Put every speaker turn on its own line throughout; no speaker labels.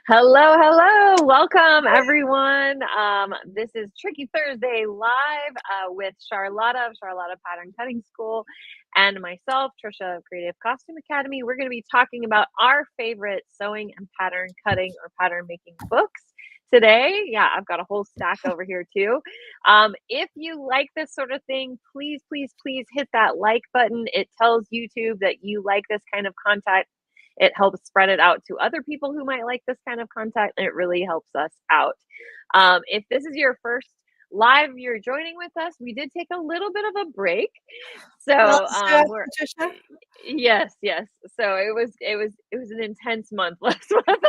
Hello, hello. Welcome, everyone. This is Tricky Thursday live with Charlotta of Charlotta Pattern Cutting School and myself, Trisha of Creative Costume Academy. We're going to be talking about our favorite sewing and pattern cutting or pattern making books today. Yeah, I've got a whole stack over here too. If you like this sort of thing, please, please, please hit that like button. It tells YouTube that you like this kind of content. It helps spread it out to other people who might like this kind of content, and it really helps us out. If this is your first live you're joining with us, we did take a little bit of a break.
Well
So
deserved,
we're
Patricia.
yes. So it was an intense month last month.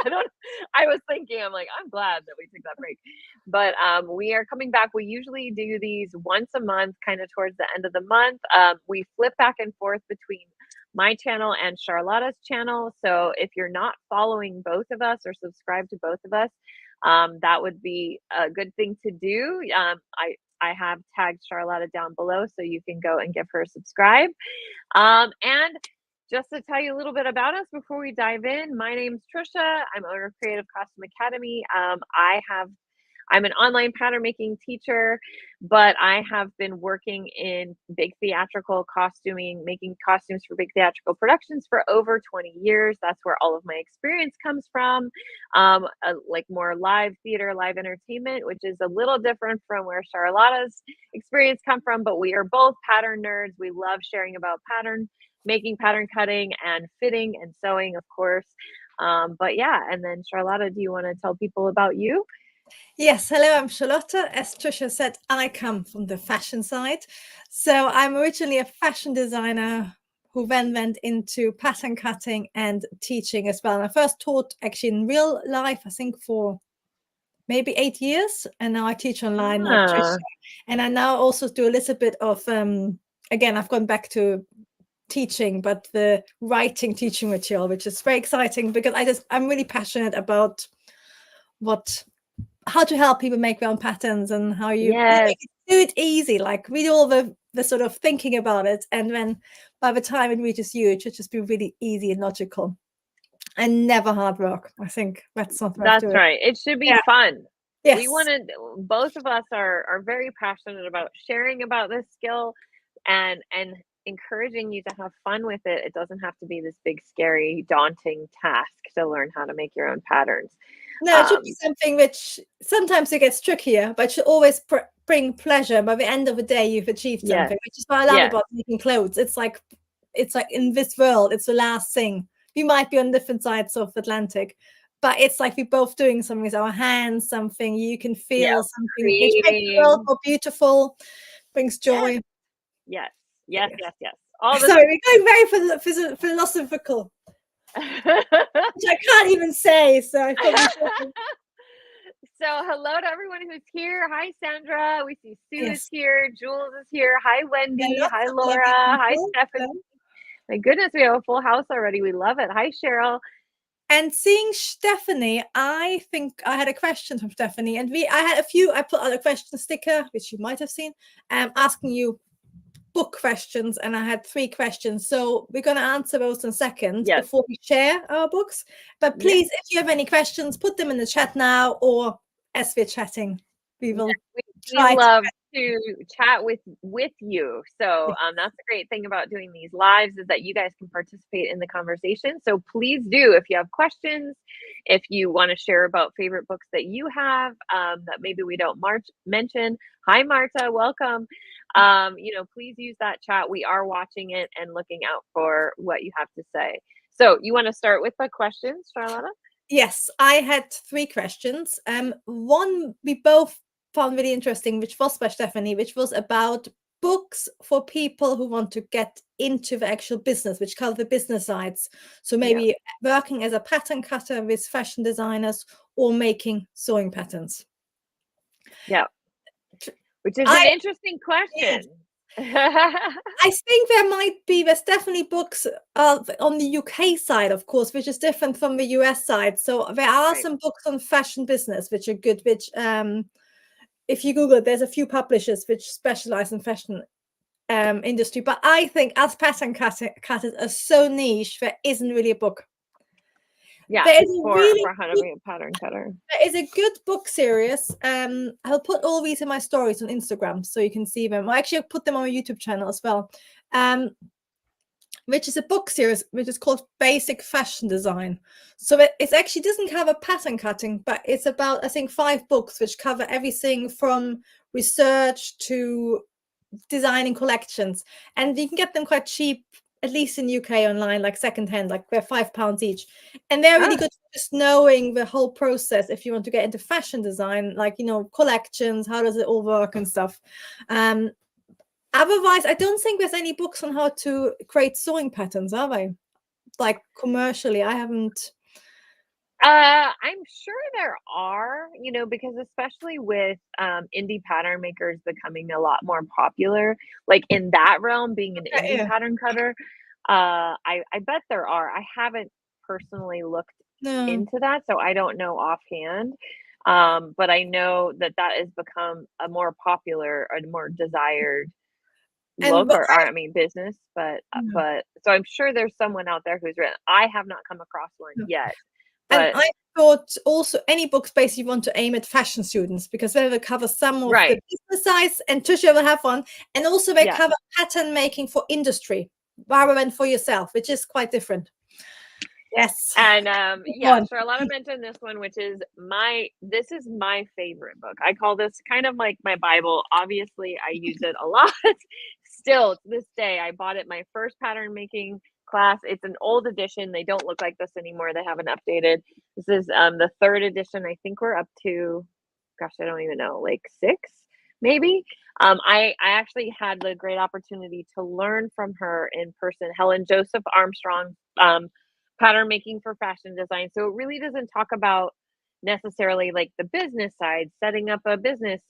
I was thinking, I'm like, I'm glad that we took that break. But we are coming back. We usually do these once a month, kind of towards the end of the month. We flip back and forth between my channel and Charlotta's channel. So if you're not following both of us or subscribed to both of us, that would be a good thing to do. I have tagged Charlotta down below so you can go and give her a subscribe. And just to tell you a little bit about us before we dive in, my name's Trisha. I'm owner of Creative Costume Academy. I'm an online pattern making teacher, but I have been working in big theatrical costuming, making costumes for big theatrical productions for over 20 years. That's where all of my experience comes from. Like more live theater, live entertainment, which is a little different from where Charlotta's experience come from, but we are both pattern nerds. We love sharing about pattern making, pattern cutting, and fitting and sewing, of course. But yeah, and then Charlotta, do you want to tell people about you?
Yes, hello, I'm Charlotta. As Trisha said, I come from the fashion side. So I'm originally a fashion designer who then went into pattern cutting and teaching as well. And I first taught actually in real life, I think for maybe 8 years. And now I teach online like Trisha. And I now also do a little bit of, again, I've gone back to teaching, but the writing teaching material, which is very exciting because I'm really passionate about how to help people make their own patterns and how you
Yes.
do it easy, like read all the sort of thinking about it, and then by the time it reaches you, it should just be really easy and logical and never hard work. I think that's not what I do
That's
it.
right. It should be
Yeah.
fun. We
Yes.
wanted both of us are very passionate about sharing about this skill and encouraging you to have fun with it. It doesn't have to be this big, scary, daunting task to learn how to make your own patterns.
No, it should be something which sometimes it gets trickier, but should always bring pleasure. By the end of the day, you've achieved
Yes.
something, which is what I love
Yes.
about making clothes. It's like in this world, it's the last thing. We might be on different sides of the Atlantic, but it's like we're both doing something with our hands, something you can feel,
Yes.
something which makes the world
Creating.
more beautiful, brings joy.
Yes.
So,
Yes.
yes.
Yes. Yes. All this.
Sorry, we're going very philosophical, which I can't even say, so I probably should.
So hello to everyone who's here. Hi, Sandra. We see Sue is
Yes.
here. Jules is here. Hi,
Yeah,
Wendy.
lots
Hi,
of
Laura.
lovely
Hi,
people.
Stephanie. My goodness, we have a full house already. We love it. Hi, Cheryl.
And seeing Stephanie, I think I had a question from Stephanie, and I put out a question sticker, which you might have seen, asking you book questions, and I had 3 questions. So we're going to answer those in a second before we share our books. But please, if you have any questions, put them in the chat now, or as we're chatting, we will
we love to chat with you. So that's the great thing about doing these lives is that you guys can participate in the conversation. So please do, if you have questions, if you want to share about favorite books that you have that maybe we don't mention. Hi, Marta, welcome. Please use that chat. We are watching it and looking out for what you have to say. So you want to start with the questions, Charlotta?
Yes, I had 3 questions. One we both found really interesting, which was by Stephanie, which was about books for people who want to get into the actual business, which called the business sides. So maybe working as a pattern cutter with fashion designers or making sewing patterns.
Yeah, which is an interesting question.
Yes. I think there's definitely books on the UK side, of course, which is different from the US side. So there are some books on fashion business, which are good, which if you Google it, there's a few publishers which specialize in fashion industry. But I think as pattern cutters are so niche, there isn't really a book.
Yeah,
There is a really
for how to
good,
be a pattern cutter.
there is a good book series. I'll put all these in my stories on Instagram so you can see them. I actually put them on my YouTube channel as well. Which is a book series which is called Basic Fashion Design. So it actually doesn't cover pattern cutting, but it's about, I think, 5 books which cover everything from research to designing collections. And you can get them quite cheap, at least in UK online, like secondhand, like they're £5 each. And they're really
Ah,
good for just knowing the whole process if you want to get into fashion design, like, collections, how does it all work and stuff. Otherwise, I don't think there's any books on how to create sewing patterns, are they? Like commercially, I haven't.
I'm sure there are, because especially with indie pattern makers becoming a lot more popular, like in that realm, being an indie
Yeah,
pattern cutter, I bet there are. I haven't personally looked
no.
into that, so I don't know offhand. But I know that that has become a more popular, a more desired
And
look,
what
or I mean business. But
no,
but so I'm sure there's someone out there who's written. I have not come across one
no.
yet,
And
but
I thought also any books basically want to aim at fashion students because they will cover some of the
right.
business sides, and Tusha will have one. And also they
Yes.
cover pattern making for industry rather than for yourself, which is quite different. Yes.
And
Good
yeah,
one.
Charlotta mentioned this one, which is this is my favorite book. I call this kind of like my Bible. Obviously, I use it a lot. Still to this day, I bought it my first pattern making class. It's an old edition. They don't look like this anymore. They haven't updated. This is the third edition. I think we're up to, gosh, I don't even know, like 6 maybe. I actually had the great opportunity to learn from her in person, Helen Joseph Armstrong, pattern making for fashion design. So it really doesn't talk about necessarily like the business side, setting up a business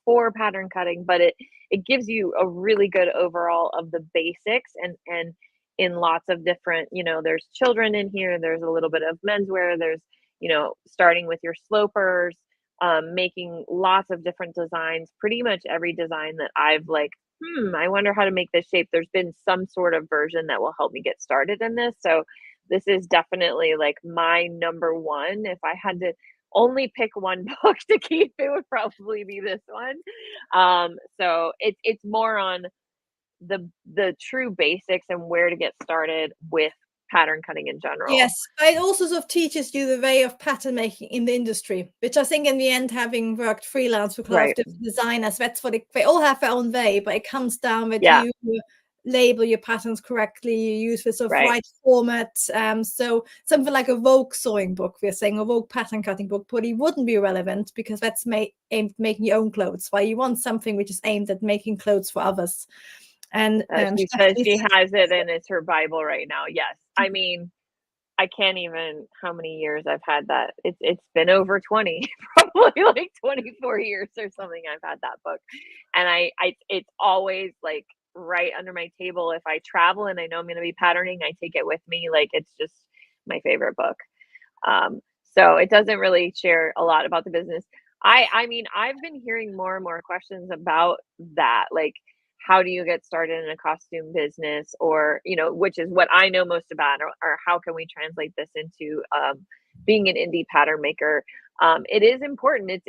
for pattern cutting, but it gives you a really good overall of the basics, and in lots of different, there's children in here, there's a little bit of menswear, there's, starting with your slopers, making lots of different designs. Pretty much every design that I've like, I wonder how to make this shape. There's been some sort of version that will help me get started in this. So this is definitely like my number one. If I had to only pick one book to keep, it would probably be this one. So it's more on the true basics and where to get started with pattern cutting in general.
Yes, but it also sort of teaches you the way of pattern making in the industry, which I think in the end, having worked freelance with a lot of
Right.
different designers, that's what they all have their own way, but it comes down that
Yeah.
you label your patterns correctly, you use the sort of
Right.
right format. So something like a Vogue sewing book, we're saying a Vogue pattern cutting book probably wouldn't be relevant because that's aimed at making your own clothes, while you want something which is aimed at making clothes for others. And
She says
Stephanie
she
said,
has it and it's her Bible right now. Yes. I mean, I can't even how many years I've had that. It's been over 20, probably like 24 years or something I've had that book. And I it's always like right under my table. If I travel and I know I'm going to be patterning, I take it with me. Like it's just my favorite book. So it doesn't really share a lot about the business. I mean, I've been hearing more and more questions about that, like how do you get started in a costume business, or which is what I know most about, or how can we translate this into being an indie pattern maker. It is important.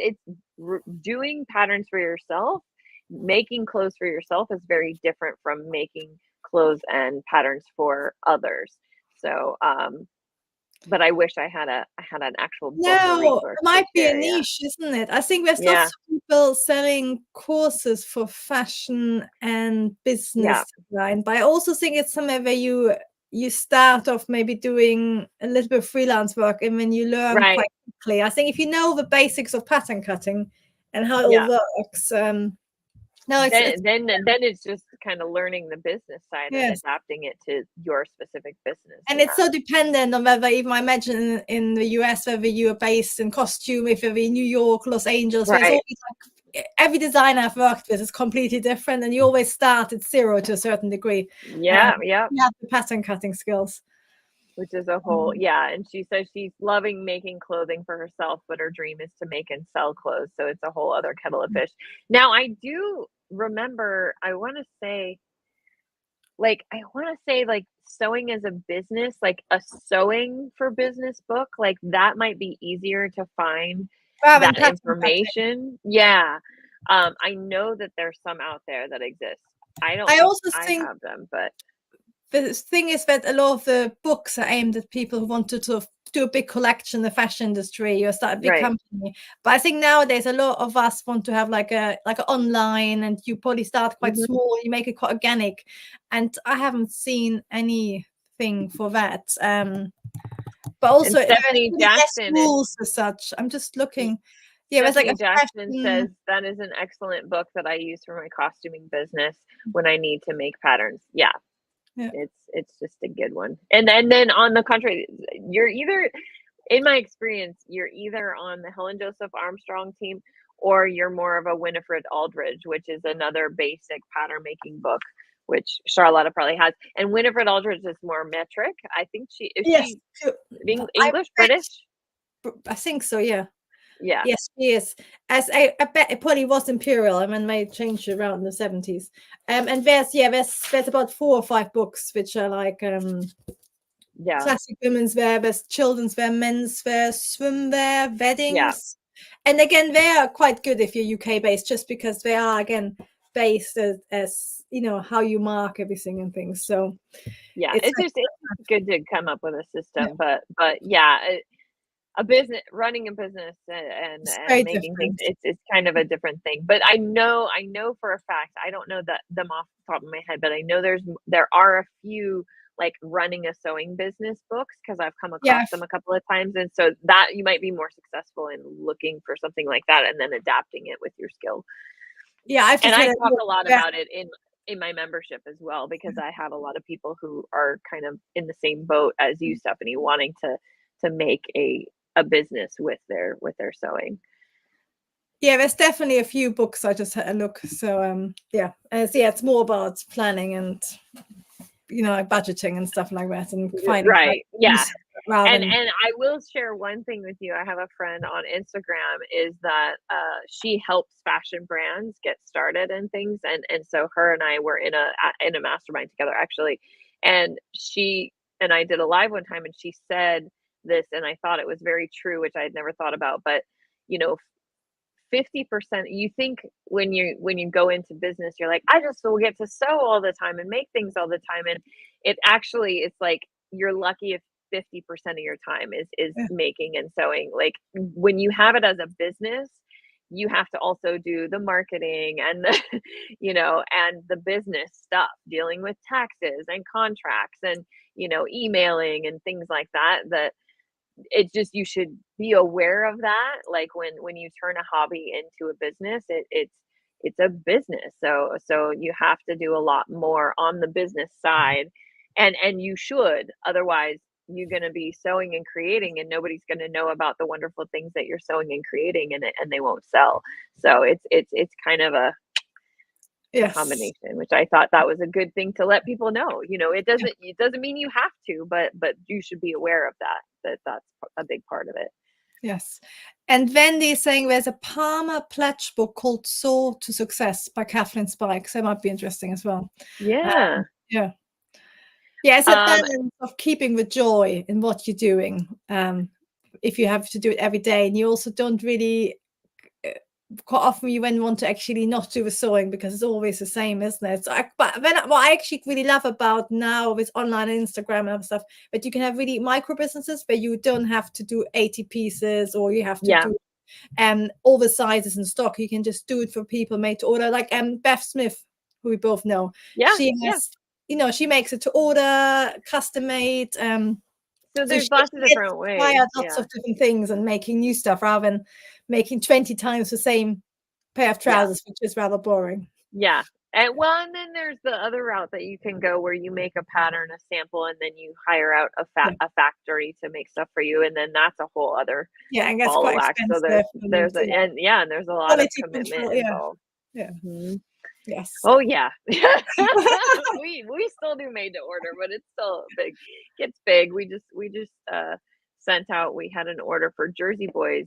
Doing patterns for yourself, making clothes for yourself is very different from making clothes and patterns for others. So but I wish I had an actual book or
no,
resource
it
to
might be a
share, yeah.
niche, isn't it? I think there's lots
Yeah,
of people selling courses for fashion and
yeah,
business design, but I also think it's somewhere where you start off maybe doing a little bit of freelance work and then you learn
right,
quite quickly. I think if you know the basics of pattern cutting and how it all
yeah.
works, no, it's
Then it's just kinda learning the business side and
yes.
adapting it to your specific business,
And it's
yeah.
so dependent on whether, even I imagine in the US, whether you are based in costume, if you're in New York, Los Angeles, there's
Right.
always like every designer I've worked with is completely different, and you always start at zero to a certain degree.
Yeah, yeah,
You have the pattern cutting skills.
which is a whole yeah, and she says she's loving making clothing for herself, but her dream is to make and sell clothes, so it's a whole other kettle of fish. Now, I do remember, I wanna say like, I want to say like sewing as a business, like a sewing for business book, like that might be easier to find
rather than
that
pattern cutting.
information. Yeah. I know that there's some out there that exist. I don't
I
think
also
I
think
have them, but
the thing is that a lot of the books are aimed at people who want to sort of do a big collection in the fashion industry or start a big
right.
company. But I think nowadays a lot of us want to have like a online, and you probably start quite
Mhm.
small, you make it quite organic. And I haven't seen anything for that. But
And
also there's
Stephanie
really less
Jackson is
rules as such. I'm just looking. Yeah, there's like
Stephanie
a
Jackson
fashion.
says that is an excellent book that I use for my costuming business when I need to make patterns. Yeah,
Yeah.
it's just a good one. And then on the contrary, you're either, in my experience, you're either on the Helen Joseph Armstrong team or you're more of a Winifred Aldridge, which is another basic pattern making book, which Charlotta probably has. And Winifred Aldridge is more metric. I think
Yes.
she
So, I
English,
read,
British?
I think so, yeah.
Yeah,
Yes, she is. As I bet it probably was Imperial. I mean, they changed it around in the 70s. And there's about 4 or 5 books which are like
yeah,
classic women's wear, there's children's wear, men's wear, swimwear,
yeah.
weddings. And again, they are quite good if you're UK based, just because they are again based as you know how you mark everything and things. So
Yeah,
it's
it's good to come up with a
yeah,
system, but yeah, a business, running a business
it's
and
very
making things,
different.
it's kind of a different thing. But I know for a fact, I don't know them off the top of my head, but I know there are a few like running a sewing business books because I've come
Yeah,
across them a couple of times, and so that you might be more successful in looking for something like that and then adapting it with your skill.
yeah, I've
And
just
I
had a
talk
look.
a lot
Yeah,
about it in my membership as well because I have a lot of people who are kind of in the same boat as you, Stephanie, wanting to make a business with their sewing.
yeah, there's definitely a few books I just had a look. So yeah, it's more about planning and like budgeting and stuff like that, and finding
Right. Yeah.
rather than
And I will share one thing with you. I have a friend on Instagram is that she helps fashion brands get started and things, and so her and I were in a mastermind together actually, and she and I did a live one time, and she said this, and I thought it was very true, which I had never thought about, but you know 50%, you think when you go into business you're like, I just will get to sew all the time and make things all the time, and it actually, it's like you're lucky if 50% of your time is
yeah,
making and sewing. Like when you have it as a business, you have to also do the marketing and the and the business stuff, dealing with taxes and contracts and emailing and things like that it's just, you should be aware of that. Like when you turn a hobby into a business, it's a business. So you have to do a lot more on the business side, and you should. Otherwise, you're going to be sewing and creating, and nobody's going to know about the wonderful things that you're sewing and creating, and they won't sell. So it's kind of a
yes,
combination, which I thought that was a good thing to let people know. It doesn't mean you have to, but you should be aware of that's a big part of it.
yes. And Wendy is saying there's a Palmer pledge book called Soul to Success by Kathleen Spike. So it might be interesting as well.
Yeah.
Yeah. Yeah, it's a
Um,
balance of keeping the joy in what you're doing. If you have to do it every day, and you also don't really quite often you then want to actually not do the sewing because it's always the same, isn't it? So but then what I actually really love about now with online and Instagram and other stuff, that you can have really micro businesses where you don't have to do 80 pieces, or you have to
yeah.
do all the sizes in stock. You can just do it for people made to order, like Beth Smith, who we both know.
Yeah.
She
Yeah.
has, she makes it to order, custom made.
So
So
there's
she
lots of
gets
different ways.
inspired lots
Yeah.
of different things and making new stuff rather than making 20 times the same pair of
Yeah.
trousers, which is rather boring.
Yeah. And then there's the other route that you can go where you make a pattern, a sample, and then you hire out
Yeah,
a factory to make stuff for you, and then that's a whole other
yeah, and that's
ball of
quite
wax. So
expensive, and
and there's a lot of
quality
commitment
control. Yeah,
involved.
yeah,
Mhm.
yes.
Oh yeah. We still do made to order, but it's still big. Gets big. We just sent out, we had an order for Jersey Boys,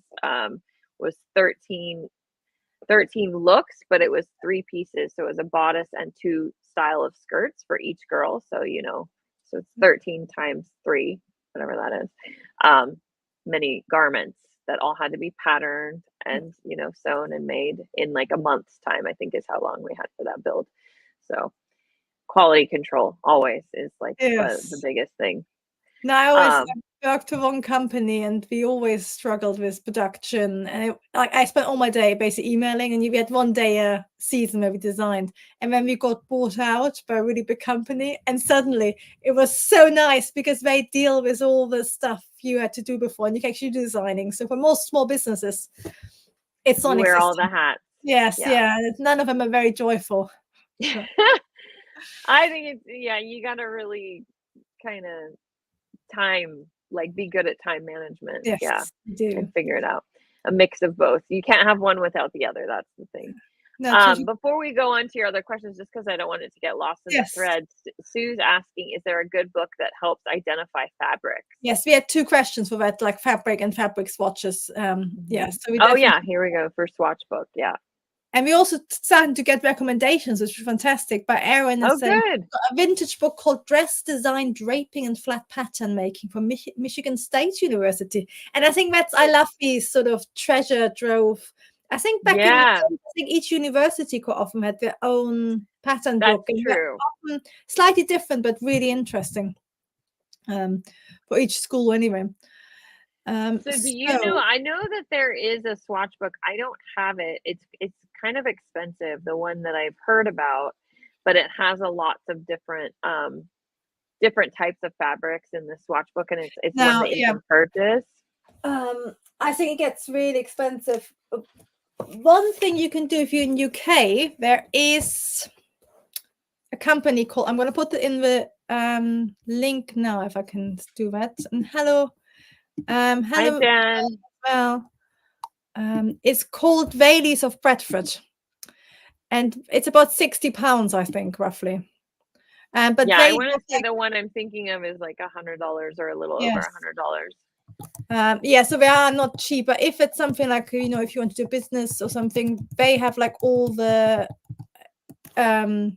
was 13 looks, but it was 3 pieces. So it was a bodice and 2 style of skirts for each girl. So, so it's 13 times 3, whatever that is. Many garments that all had to be patterned and, sewn and made in like a month's time, I think is how long we had for that build. So quality control always is like the
Yes.
biggest thing.
No, I always worked for one company, and we always struggled with production. And I spent all my day basically emailing, and we had one day a season where we designed. And then we got bought out by a really big company, and suddenly it was so nice because they deal with all the stuff you had to do before, and you can actually do designing. So for most small businesses, it's
You wear all the
non-existent.
hats.
Yes, yeah. None of them are very joyful.
I think you got to really kind of be good at time management.
Yes,
Yeah,
you do.
and figure it out. A mix of both. You can't have one without the other. That's the thing.
No,
before we go on to your other questions, just because I don't want it to get lost in the thread, Sue's asking, is there a good book that helps identify fabrics?
Yes, we had 2 questions for that, like fabric and fabric swatches. Yeah, so we
here we go for swatch book. Yeah.
And we also starting to get recommendations, which is fantastic, by Erin.
Oh, good.
A vintage book called Dress Design, Draping and Flat Pattern Making from Michigan State University. And I think I love these sort of treasure trove. I think back in the day, I think each university quite often had their own pattern book.
That's true.
Often slightly different, but really interesting for each school anyway.
So do you know, I know that there is a swatch book. I don't have it. It's kind of expensive, the one that I've heard about, but it has a lots of different types of fabrics in the swatch book, and it's one that you can purchase.
I think it gets really expensive. One thing you can do if you're in UK, there is a company called, I'm going to put it in the link now if I can do that. And hello.
Hi, Jen.
Well, it's called Valeys of Bradford, and it's about £60, I think, roughly. But
I want to say the one I'm thinking of is like $100 or a little over $100.
So they are not cheap. But if it's something like, if you want to do business or something, they have like all the they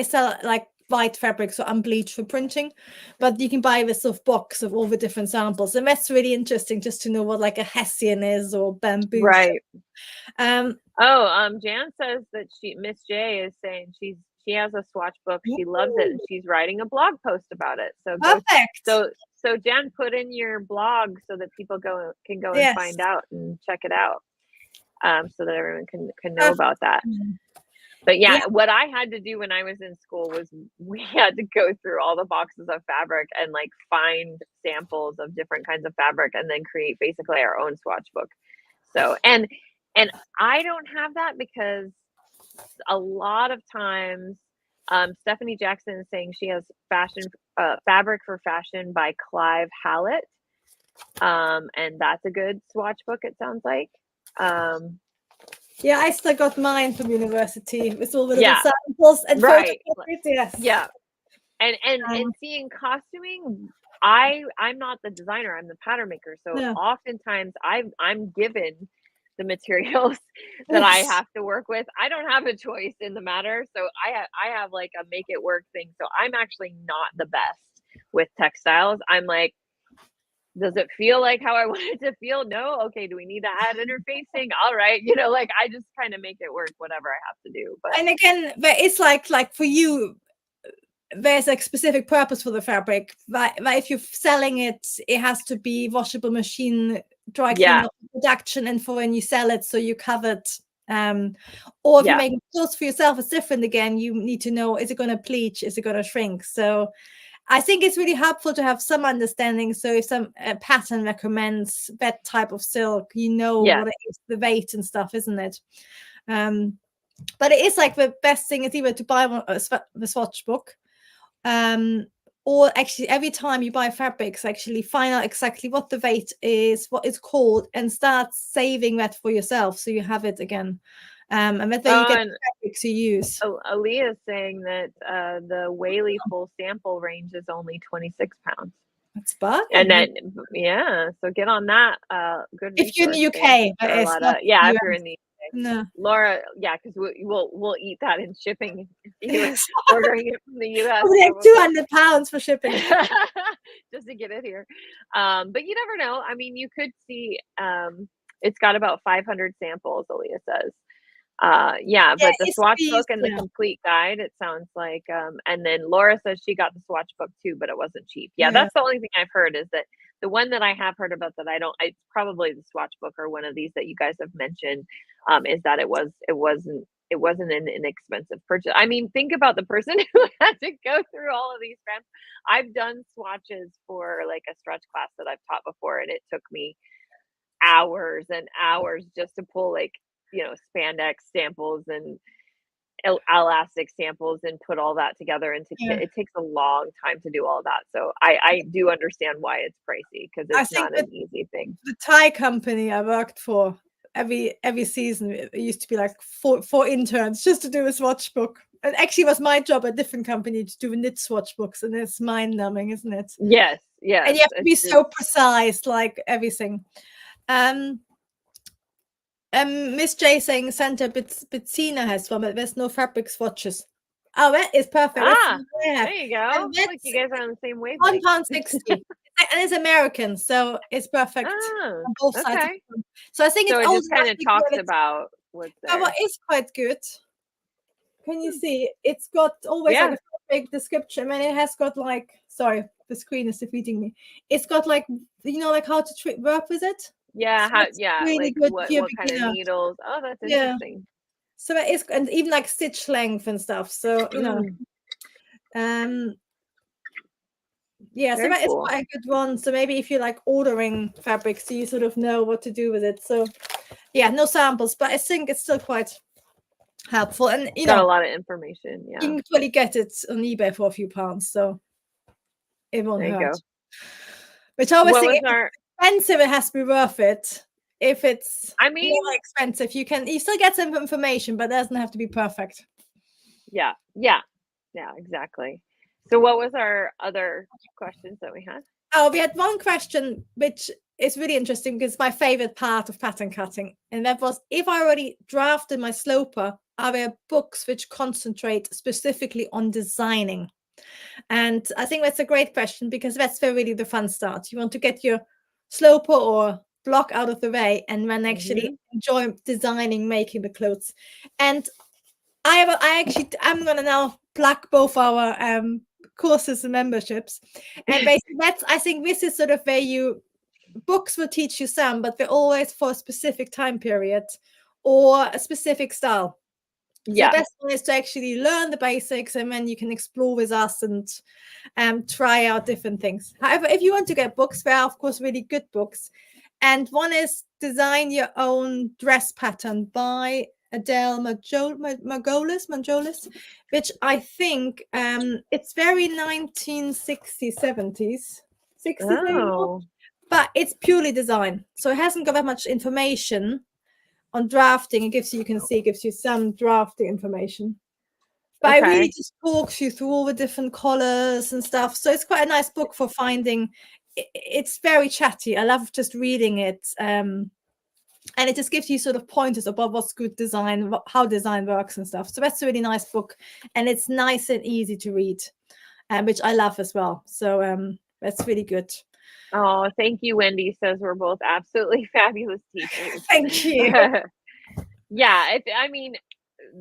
sell like white fabric, so unbleached for printing, but you can buy this sort of box of all the different samples, and that's really interesting just to know what like a hessian is or bamboo.
Right. Jan says that Miss J is saying she has a swatch book. She loves it, and she's writing a blog post about it. So
perfect.
So Jan, put in your blog so that people can go and find out and check it out, so that everyone can know about that. But what I had to do when I was in school was we had to go through all the boxes of fabric and like find samples of different kinds of fabric and then create basically our own swatch book. So, and I don't have that because a lot of times, Stephanie Jackson is saying she has Fabric for Fashion by Clive Hallett. And that's a good swatch book, it sounds like.
I still got mine from university with all the little samples and photocopies. Yes.
Yeah. And seeing costuming, I'm not the designer, I'm the pattern maker. So oftentimes I'm given the materials that I have to work with. I don't have a choice in the matter. So I have like a make it work thing. So I'm actually not the best with textiles. I'm like, does it feel like how I want it to feel? No. Okay. Do we need to add interfacing? All right. Like I just kind of make it work, whatever I have to do. But
and again, it's like for you, there's a specific purpose for the fabric. But if you're selling it, it has to be washable machine, dry cleaning, production, and for when you sell it, so you covered. Or if you make clothes for yourself, it's different. Again, you need to know, is it going to bleach? Is it going to shrink? So I think it's really helpful to have some understanding. So if some pattern recommends that type of silk, what it is, the weight and stuff, isn't it? But it is like the best thing is either to buy the swatch book, or actually every time you buy fabrics, actually find out exactly what the weight is, what it's called, and start saving that for yourself so you have it again. And that way you get the fabrics you use.
Aaliyah is saying that the Whaley full sample range is only 26 pounds.
That's bargain.
And then, so get on that. Good
if you're in the UK.
if you're in the UK.
No.
Laura, yeah, because we'll eat that in shipping if you were ordering it from the US,
Probably like
probably.
£200 for shipping.
Just to get it here. But you never know. I mean, you could see, it's got about 500 samples, Aaliyah says. Yeah,
Yeah,
but the
it's
swatch
these,
book and the
yeah,
complete guide, it sounds like, and then Laura says she got the swatch book too, but it wasn't cheap. Yeah,
yeah.
that's the only thing I've heard is that the one that I have heard about that I don't, it's probably the swatch book or one of these that you guys have mentioned, is that it wasn't an inexpensive purchase. I mean, think about the person who had to go through all of these grants. I've done swatches for like a stretch class that I've taught before, and it took me hours and hours just to pull like, spandex samples and elastic samples and put all that together into
Yeah.
kit. It takes a long time to do all that. So I do understand why it's pricey because
I
it's
think
not an easy thing.
the Thai company I worked for, every season it used to be like four interns just to do a swatch book. And actually, it was my job at a different company to do knit swatch books, and it's mind numbing, isn't it?
Yes,
And
yes.
you have to be
It's
so precise, like everything. Um, Miss J saying Santa Bettina has one, but there's no fabric swatches. Oh, that is perfect. That's
ah,
what I have.
there you go.
And
Look, you guys are on the same wavelength.
£1.60. And it's American, so it's perfect
Oh,
on both sides of
okay.
the phone. So I think
So
it's
it
old
just kind
enough
of
to
talks
give it.
about what's
Oh, what
there.
is quite good. Can you
Hmm.
see? It's got always like
Yeah.
a big description, and it has got like, sorry, the screen is defeating me. It's got like, like how to work with it.
Yeah,
So
how,
it's
yeah,
really
like
good if you're a
what kind of
beginner.
needles? Oh, that's
Yeah.
interesting.
So that is, and even like stitch length and stuff. So um, yeah. So
Very
that is
cool.
quite a good one. So maybe if you're like ordering fabrics, so you sort of know what to do with it. So yeah, no samples, but I think it's still quite helpful. And
Got a lot of information.
you
Yeah.
can probably get it on eBay for a few pounds, so it won't
There you
hurt.
go.
Which I always
What
think
was
if
our,
it's expensive, it has to be worth it. If it's
I mean,
more expensive, you still get some information, but it doesn't have to be perfect.
yeah, yeah, yeah, exactly. So what was our other questions that we had?
Oh, we had one question which is really interesting because it's my favorite part of pattern cutting, and that was, if I already drafted my sloper, are there books which concentrate specifically on designing? And I think that's a great question because that's where really the fun starts. You want to get your sloper or block out of the way and then actually enjoy designing, making the clothes. And I'm gonna now plug both our courses and memberships. And basically that's, I think this is sort of where books will teach you some, but they're always for a specific time period or a specific style. So the
Yeah,
best one is to actually learn the basics, and then you can explore with us and try out different things. However, if you want to get books, there are of course really good books, and one is Design Your Own Dress Pattern by Adele Margolis, which I think it's very 1960s, 70s, 60s maybe more,
oh,
but it's purely design, so it hasn't got that much information on drafting. It gives you some drafting information, but I really
okay.
just talks you through all the different colors and stuff. So it's quite a nice book for finding. It's very chatty. I love just reading it, and it just gives you sort of pointers about what's good design, how design works and stuff. So that's a really nice book, and it's nice and easy to read, which I love as well. So that's really good.
Oh, thank you, Wendy says we're both absolutely fabulous teachers.
Thank you.
Yeah, I mean,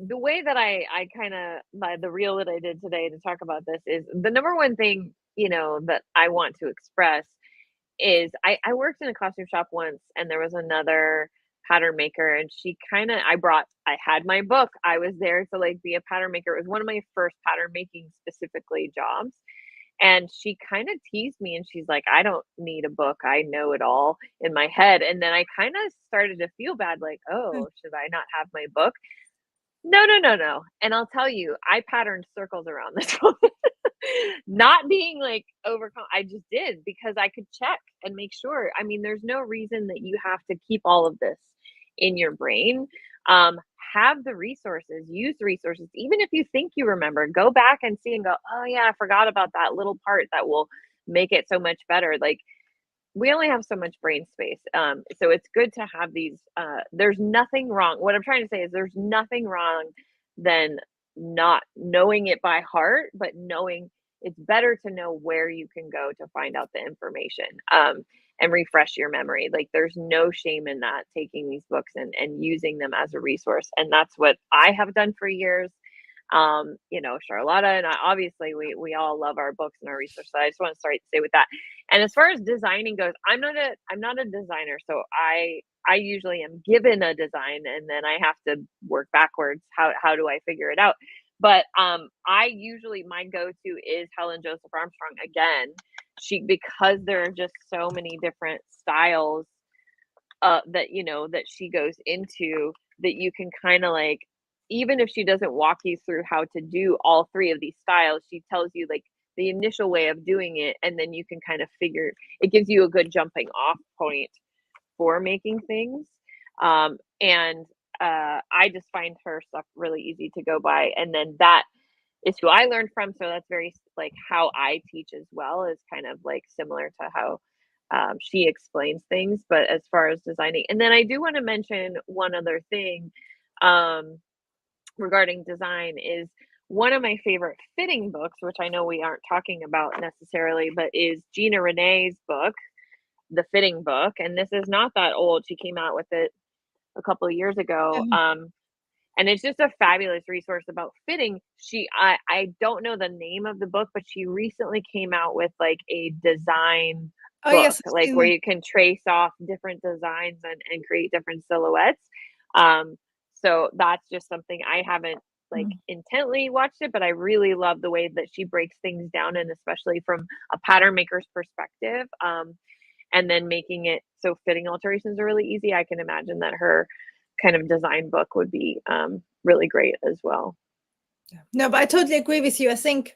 the way that I kind of, by the reel that I did today to talk about this is the number one thing, that I want to express is I worked in a costume shop once and there was another pattern maker and I had my book. I was there to like be a pattern maker. It was one of my first pattern making specifically jobs. And she kind of teased me and she's like, I don't need a book. I know it all in my head. And then I kind of started to feel bad, like, oh, should I not have my book? No, no, no, no. And I'll tell you, I patterned circles around this one. Not being like overcome. I just did because I could check and make sure. I mean, there's no reason that you have to keep all of this in your brain. Um, have the resources, use the resources. Even if you think you remember, go back and see and go, oh yeah, I forgot about that little part that will make it so much better. Like we only have so much brain space. So it's good to have these. There's nothing wrong. What I'm trying to say is there's nothing wrong than not knowing it by heart, but knowing it's better to know where you can go to find out the information, and refresh your memory. Like there's no shame in that, taking these books and using them as a resource. And that's what I have done for years. Charlotta and I, obviously we all love our books and our research. So I just want to stay with that. And as far as designing goes, I'm not a designer. So I usually am given a design and then I have to work backwards. How do I figure it out? But I usually, my go-to is Helen Joseph Armstrong again. Because there are just so many different styles that she goes into, that you can kind of like, even if she doesn't walk you through how to do all three of these styles, she tells you like the initial way of doing it, and then you can kind of figure, it gives you a good jumping off point for making things. And I just find her stuff really easy to go by. And then that is who I learned from. So that's very like how I teach as well, is kind of like similar to how she explains things. But as far as designing, and then I do want to mention one other thing regarding design, is one of my favorite fitting books, which I know we aren't talking about necessarily, but is Gina Renee's book, The Fitting Book. And this is not that old. She came out with it a couple of years ago. And it's just a fabulous resource about fitting. I don't know the name of the book, but she recently came out with like a design book,
yes,
like where you can trace off different designs and create different silhouettes. So that's just something I haven't like intently watched it, but I really love the way that she breaks things down, and especially from a pattern maker's perspective. And then making it so fitting alterations are really easy. I can imagine that her kind of design book would be really great as well.
No, but I totally agree with you. I think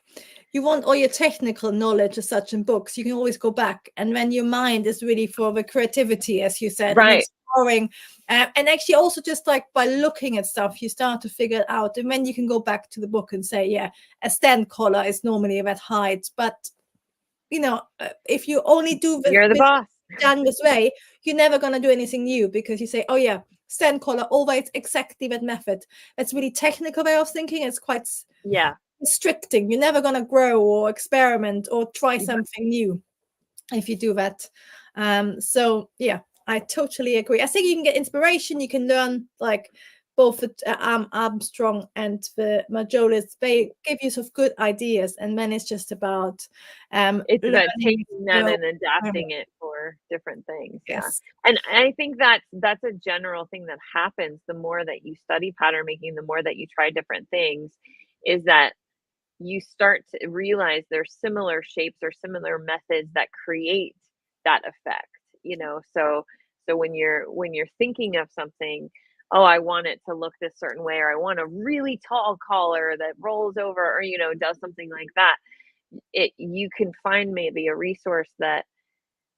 you want all your technical knowledge as such in books. You can always go back, and when your mind is really for the creativity, as you said,
right,
and exploring, and actually also just like by looking at stuff, you start to figure it out, and then you can go back to the book and say, yeah, a stand collar is normally that height, but if you only do
you're the boss.
done this way, you're never going to do anything new, because you say, oh yeah, stand collar, always exactly that method. That's really technical way of thinking. It's quite restricting. You're never going to grow or experiment or try something new if you do that. So yeah, I totally agree. I think you can get inspiration. You can learn like both Armstrong and the Marjolis. They give you some good ideas, and then it's just about
it's about taking that and adapting it for different things.
Yes.
And I think that's a general thing that happens the more that you study pattern making, the more that you try different things, is that you start to realize there's similar shapes or similar methods that create that effect. So when you're thinking of something, oh, I want it to look this certain way, or I want a really tall collar that rolls over, or does something like that, you can find maybe a resource that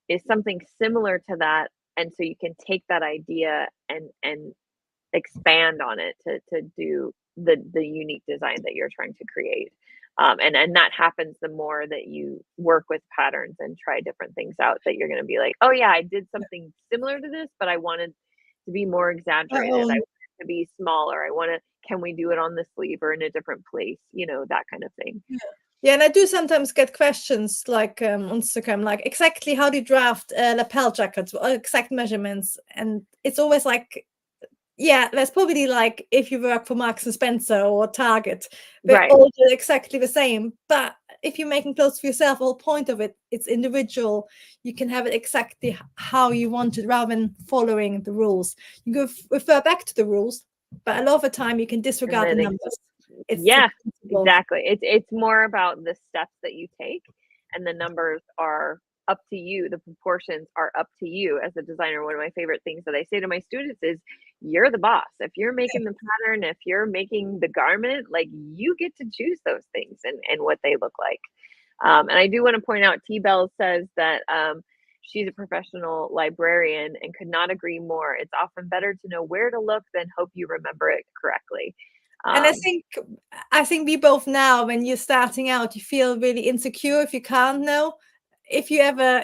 is something similar to that, and so you can take that idea and expand on it to do the unique design that you're trying to create. And that happens the more that you work with patterns and try different things out, that you're going to be like, oh yeah, I did something similar to this, but I wanted to be more exaggerated. I want it to be smaller. Can we do it on the sleeve or in a different place? That kind of thing.
Yeah, and I do sometimes get questions like on Instagram, like exactly how do you draft lapel jackets, exact measurements, and it's always like, yeah, there's probably like if you work for Marks and Spencer or Target, they're all exactly the same. But if you're making clothes for yourself, the whole point of it's individual. You can have it exactly how you want it rather than following the rules. You go refer back to the rules, but a lot of the time you can disregard the numbers.
Exactly. It's more about the steps that you take, and the numbers are up to you. The proportions are up to you as a designer. One of my favorite things that I say to my students is, you're the boss. If you're making the pattern, if you're making the garment, like, you get to choose those things and what they look like. And I do want to point out, T. Bell says that she's a professional librarian and could not agree more. It's often better to know where to look than hope you remember it correctly.
And I think we both now, when you're starting out, you feel really insecure if you can't know. If you ever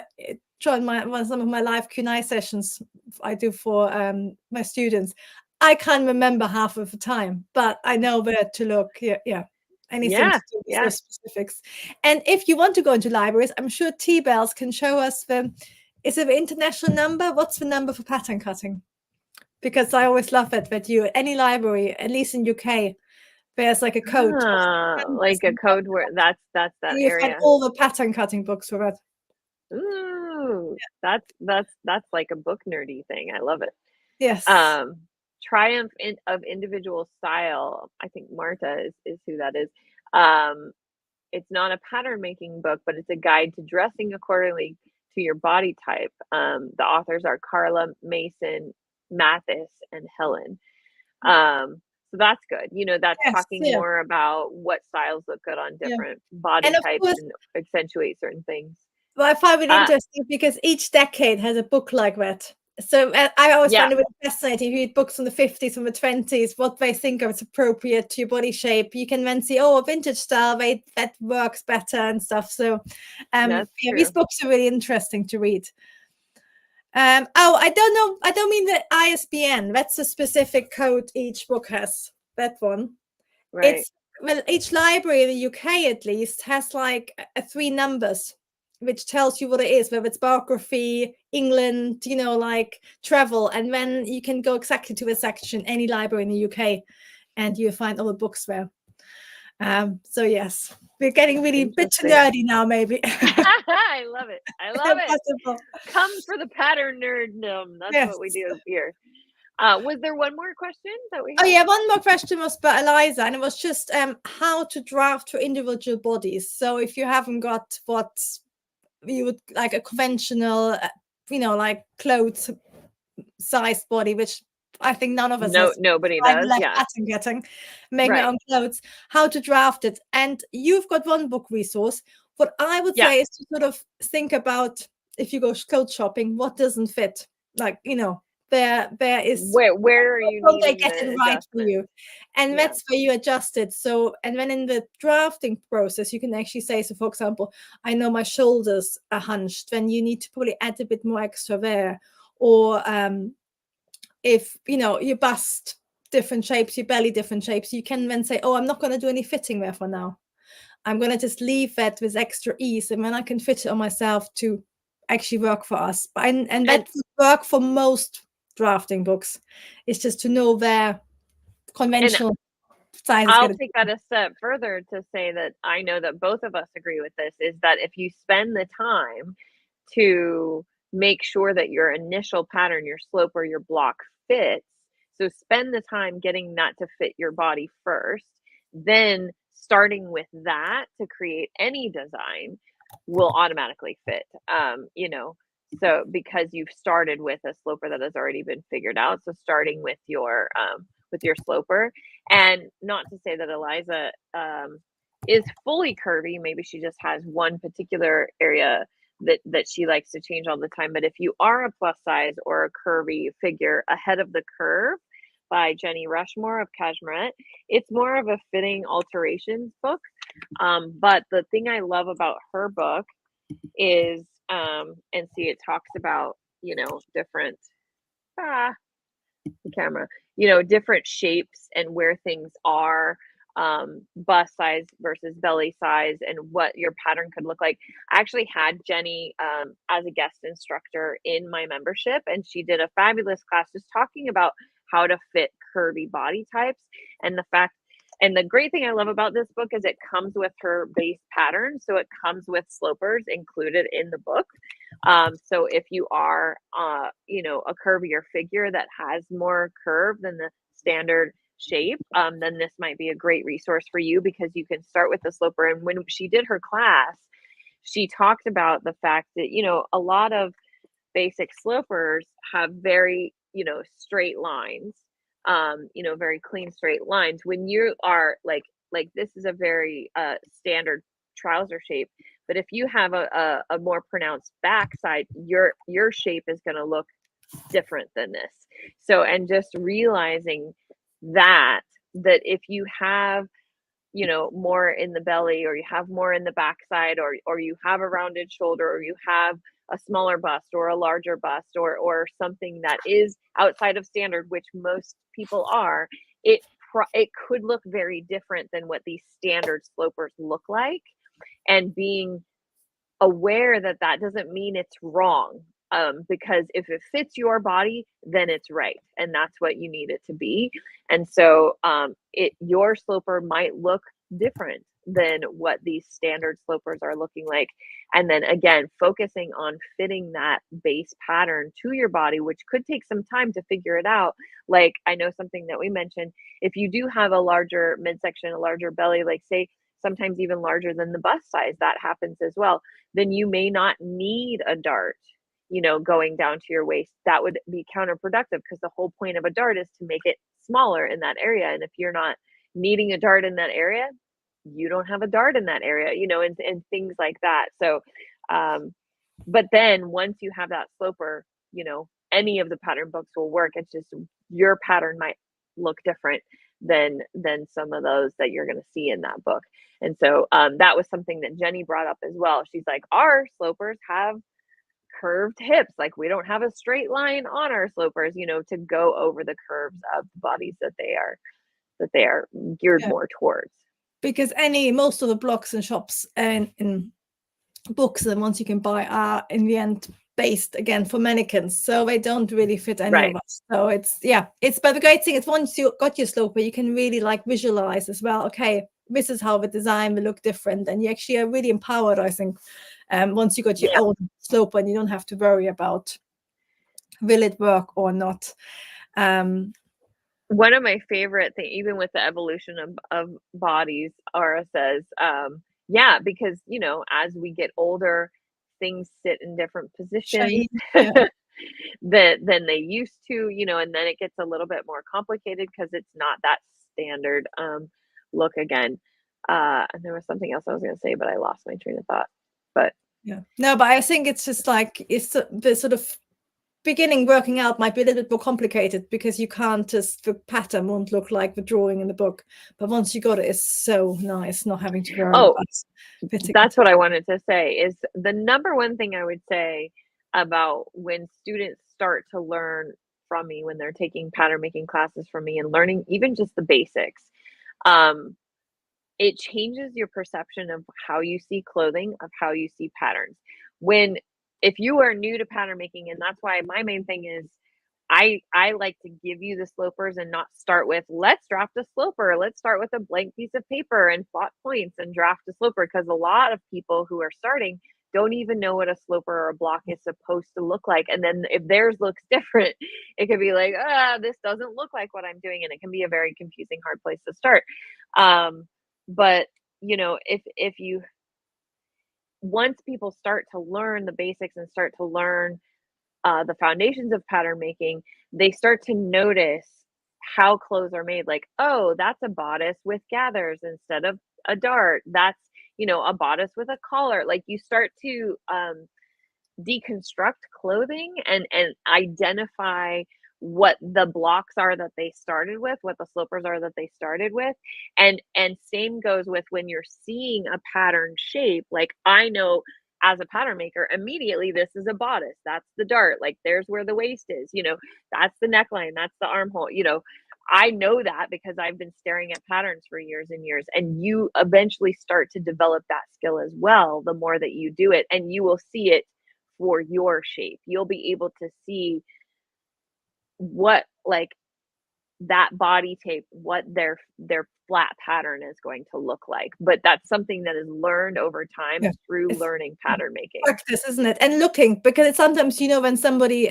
join some of my live Q&A sessions I do for my students, I can't remember half of the time, but I know where to look. Yeah. Anything to do with those specifics. And if you want to go into libraries, I'm sure T-Bells can show us is it the international number? What's the number for pattern cutting? Because I always love it that any library, at least in UK, there's like a code.
Like a code where that's that
you
area.
find all the pattern cutting books for that.
Ooh, that's like a book nerdy thing. I love it.
Yes.
Triumph of Individual Style. I think Marta is who that is. It's not a pattern making book, but it's a guide to dressing accordingly to your body type. The authors are Carla, Mason, Mathis, and Helen. So that's good. You know, that's talking more about what styles look good on different body types and accentuate certain things.
Well, I find it interesting because each decade has a book like that. So I always find it really fascinating. If you read books from the 50s, from the 20s, what they think of is appropriate to your body shape. You can then see, a vintage style, that works better and stuff. So these books are really interesting to read. I don't know. I don't mean the ISBN. That's a specific code each book has. That one.
Right.
Each library in the UK at least has like 3 numbers, which tells you what it is, whether it's biography, England, like travel. And then you can go exactly to the section, any library in the UK, and you'll find all the books there. So yes, we're getting really a bit too nerdy now, maybe.
I love it. I love it. Come for the pattern nerddom. That's what we do here. Was there one more question that we had?
Oh yeah, one more question was about Eliza, and it was just how to draft for individual bodies. So if you haven't got what you would like a conventional, like clothes sized body, which I think none of us
nobody does.
Pattern getting, make my own clothes, how to draft it. And you've got one book resource. What I would say is to sort of think about, if you go clothes shopping, what doesn't fit, like, there is
where are you
needing they get it right for you, and that's where you adjust it. So, and then in the drafting process, you can actually say, so for example, I know my shoulders are hunched, then you need to probably add a bit more extra there. Or if your bust different shapes, your belly different shapes, you can then say, I'm not going to do any fitting there for now. I'm going to just leave that with extra ease, and then I can fit it on myself to actually work for us. And that would work for most drafting books. It's just to know their conventional size.
I'll take that a step further to say that I know that both of us agree with this, is that if you spend the time to make sure that your initial pattern, your slope or your block fits, so spend the time getting that to fit your body first, then starting with that to create any design will automatically fit. So because you've started with a sloper that has already been figured out, so starting with your sloper. And not to say that Eliza is fully curvy, maybe she just has one particular area that she likes to change all the time. But if you are a plus size or a curvy figure, Ahead of the Curve by Jenny Rushmore of Cashmere, it's more of a fitting alterations book. But the thing I love about her book is it talks about, different the camera, different shapes and where things are, bust size versus belly size, and what your pattern could look like. I actually had Jenny as a guest instructor in my membership, and she did a fabulous class just talking about how to fit curvy body types. And the great thing I love about this book is it comes with her base pattern. So it comes with slopers included in the book. So if you are, a curvier figure that has more curve than the standard shape, then this might be a great resource for you, because you can start with the sloper. And when she did her class, she talked about the fact that, a lot of basic slopers have very, straight lines, very clean straight lines. When you are like this is a very standard trouser shape, but if you have a more pronounced backside, your shape is going to look different than this. So, and just realizing that if you have, more in the belly, or you have more in the backside, or you have a rounded shoulder, or you have a smaller bust or a larger bust or something that is outside of standard, which most people are, it could look very different than what these standard slopers look like. And being aware that that doesn't mean it's wrong, because if it fits your body, then it's right, and that's what you need it to be. And so your sloper might look different than what these standard slopers are looking like. And then again, focusing on fitting that base pattern to your body, which could take some time to figure it out. Like, I know something that we mentioned, if you do have a larger midsection, a larger belly, like say sometimes even larger than the bust size, that happens as well, then you may not need a dart, going down to your waist. That would be counterproductive, because the whole point of a dart is to make it smaller in that area. And if you're not needing a dart in that area, you don't have a dart in that area, and things like that. So, but then once you have that sloper, any of the pattern books will work. It's just your pattern might look different than some of those that you're going to see in that book. And so that was something that Jenny brought up as well. She's like, our slopers have curved hips. Like, we don't have a straight line on our slopers, to go over the curves of the bodies that they are geared more towards.
Because most of the blocks and shops and in books, the ones you can buy, are in the end based again for mannequins, so they don't really fit any of us. So but the great thing is, once you got your sloper, you can really like visualize as well, okay, this is how the design will look different, and you actually are really empowered, I think, once you got your own sloper, and you don't have to worry about will it work or not.
One of my favorite things, even with the evolution of bodies, Ara says, because as we get older, things sit in different positions than they used to, and then it gets a little bit more complicated because it's not that standard look again. And there was something else I was going to say, but I lost my train of thought. But
but I think it's just like, it's the sort of beginning working out might be a little bit more complicated, because you can't just, the pattern won't look like the drawing in the book, but once you got it, it's so nice not having to worry about fitting.
That's what I wanted to say, is the number one thing I would say about when students start to learn from me, when they're taking pattern making classes from me and learning even just the basics, it changes your perception of how you see clothing, of how you see patterns. If you are new to pattern making, and that's why my main thing is, I like to give you the slopers and not start with, let's draft a sloper. Let's start with a blank piece of paper and plot points and draft a sloper, because a lot of people who are starting don't even know what a sloper or a block is supposed to look like. And then if theirs looks different, it could be like, this doesn't look like what I'm doing. And it can be a very confusing, hard place to start. But if you, once people start to learn the basics and start to learn the foundations of pattern making, they start to notice how clothes are made. Like, oh, that's a bodice with gathers instead of a dart. That's, a bodice with a collar. Like, you start to deconstruct clothing and identify what the blocks are that they started with, what the slopers are that they started with. And same goes with when you're seeing a pattern shape. Like, I know as a pattern maker, immediately, this is a bodice. That's the dart. Like, there's where the waist is, that's the neckline, that's the armhole, I know that because I've been staring at patterns for years and years. And you eventually start to develop that skill as well, the more that you do it, and you will see it for your shape. You'll be able to see what, like, that body tape, what their flat pattern is going to look like. But that's something that is learned over time through learning pattern making.
Practice, isn't it? And looking, because it's sometimes, when somebody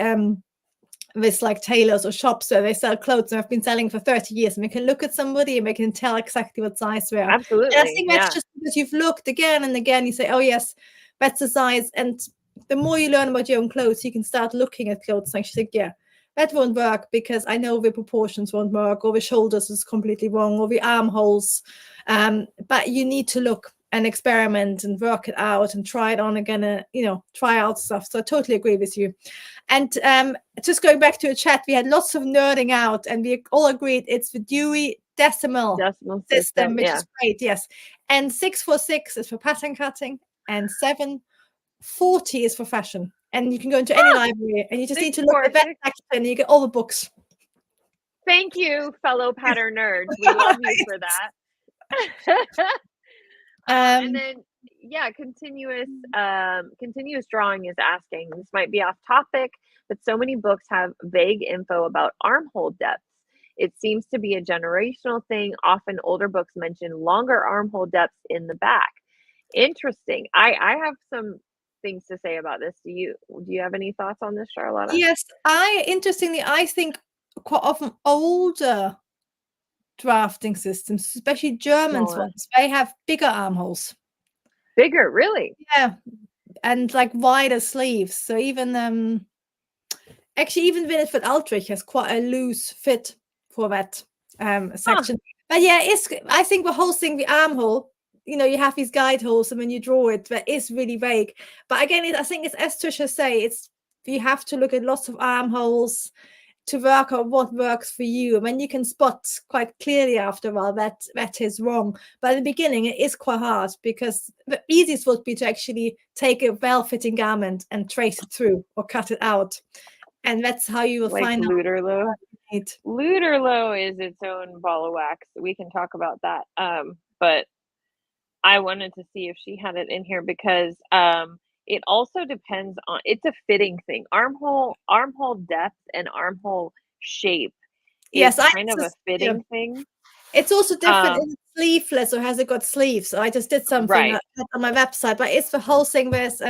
with like tailors or shops where they sell clothes and have been selling for 30 years, and we can look at somebody and we can tell exactly what size they are.
Absolutely.
And I think that's just because you've looked again and again, you say, oh yes, that's the size. And the more you learn about your own clothes, you can start looking at clothes and actually think, that won't work because I know the proportions won't work, or the shoulders is completely wrong, or the armholes. But you need to look and experiment and work it out and try it on again, try out stuff. So I totally agree with you. And just going back to a chat, we had lots of nerding out, and we all agreed it's the Dewey Decimal System, which is great. Yes. And 646 is for pattern cutting, and 740 is for fashion. and you can go into any library, and you just need to look at that section, and you get all the books.
Thank you, fellow pattern nerds. We love you for that. And then, yeah, continuous drawing is asking, this might be off topic, but so many books have vague info about armhole depths. It seems to be a generational thing. Often older books mention longer armhole depths in the back. Interesting. I have some things to say about this. Do you have any thoughts on this, Charlotta?
Yes, I think quite often older drafting systems, especially German ones, they have bigger armholes.
Bigger, really?
Yeah, and like wider sleeves. So even actually even Winifred Aldrich has quite a loose fit for that section. But yeah, I think the whole thing, the armhole, you have these guide holes, and when you draw it, that is really vague. But again, I think it's as Trisha say, you have to look at lots of armholes to work out what works for you. And when you can spot quite clearly after a while that is wrong. But in the beginning, it is quite hard, because the easiest would be to actually take a well-fitting garment and trace it through or cut it out. And that's how you will find
Luterlo. Luterlo is its own ball of wax. We can talk about that. But I wanted to see if she had it in here, because it also depends on, it's a fitting thing. Armhole depth and armhole shape is kind of a fitting thing.
It's also different. Is it sleeveless or has it got sleeves? So I just did something on my website, but it's the whole thing with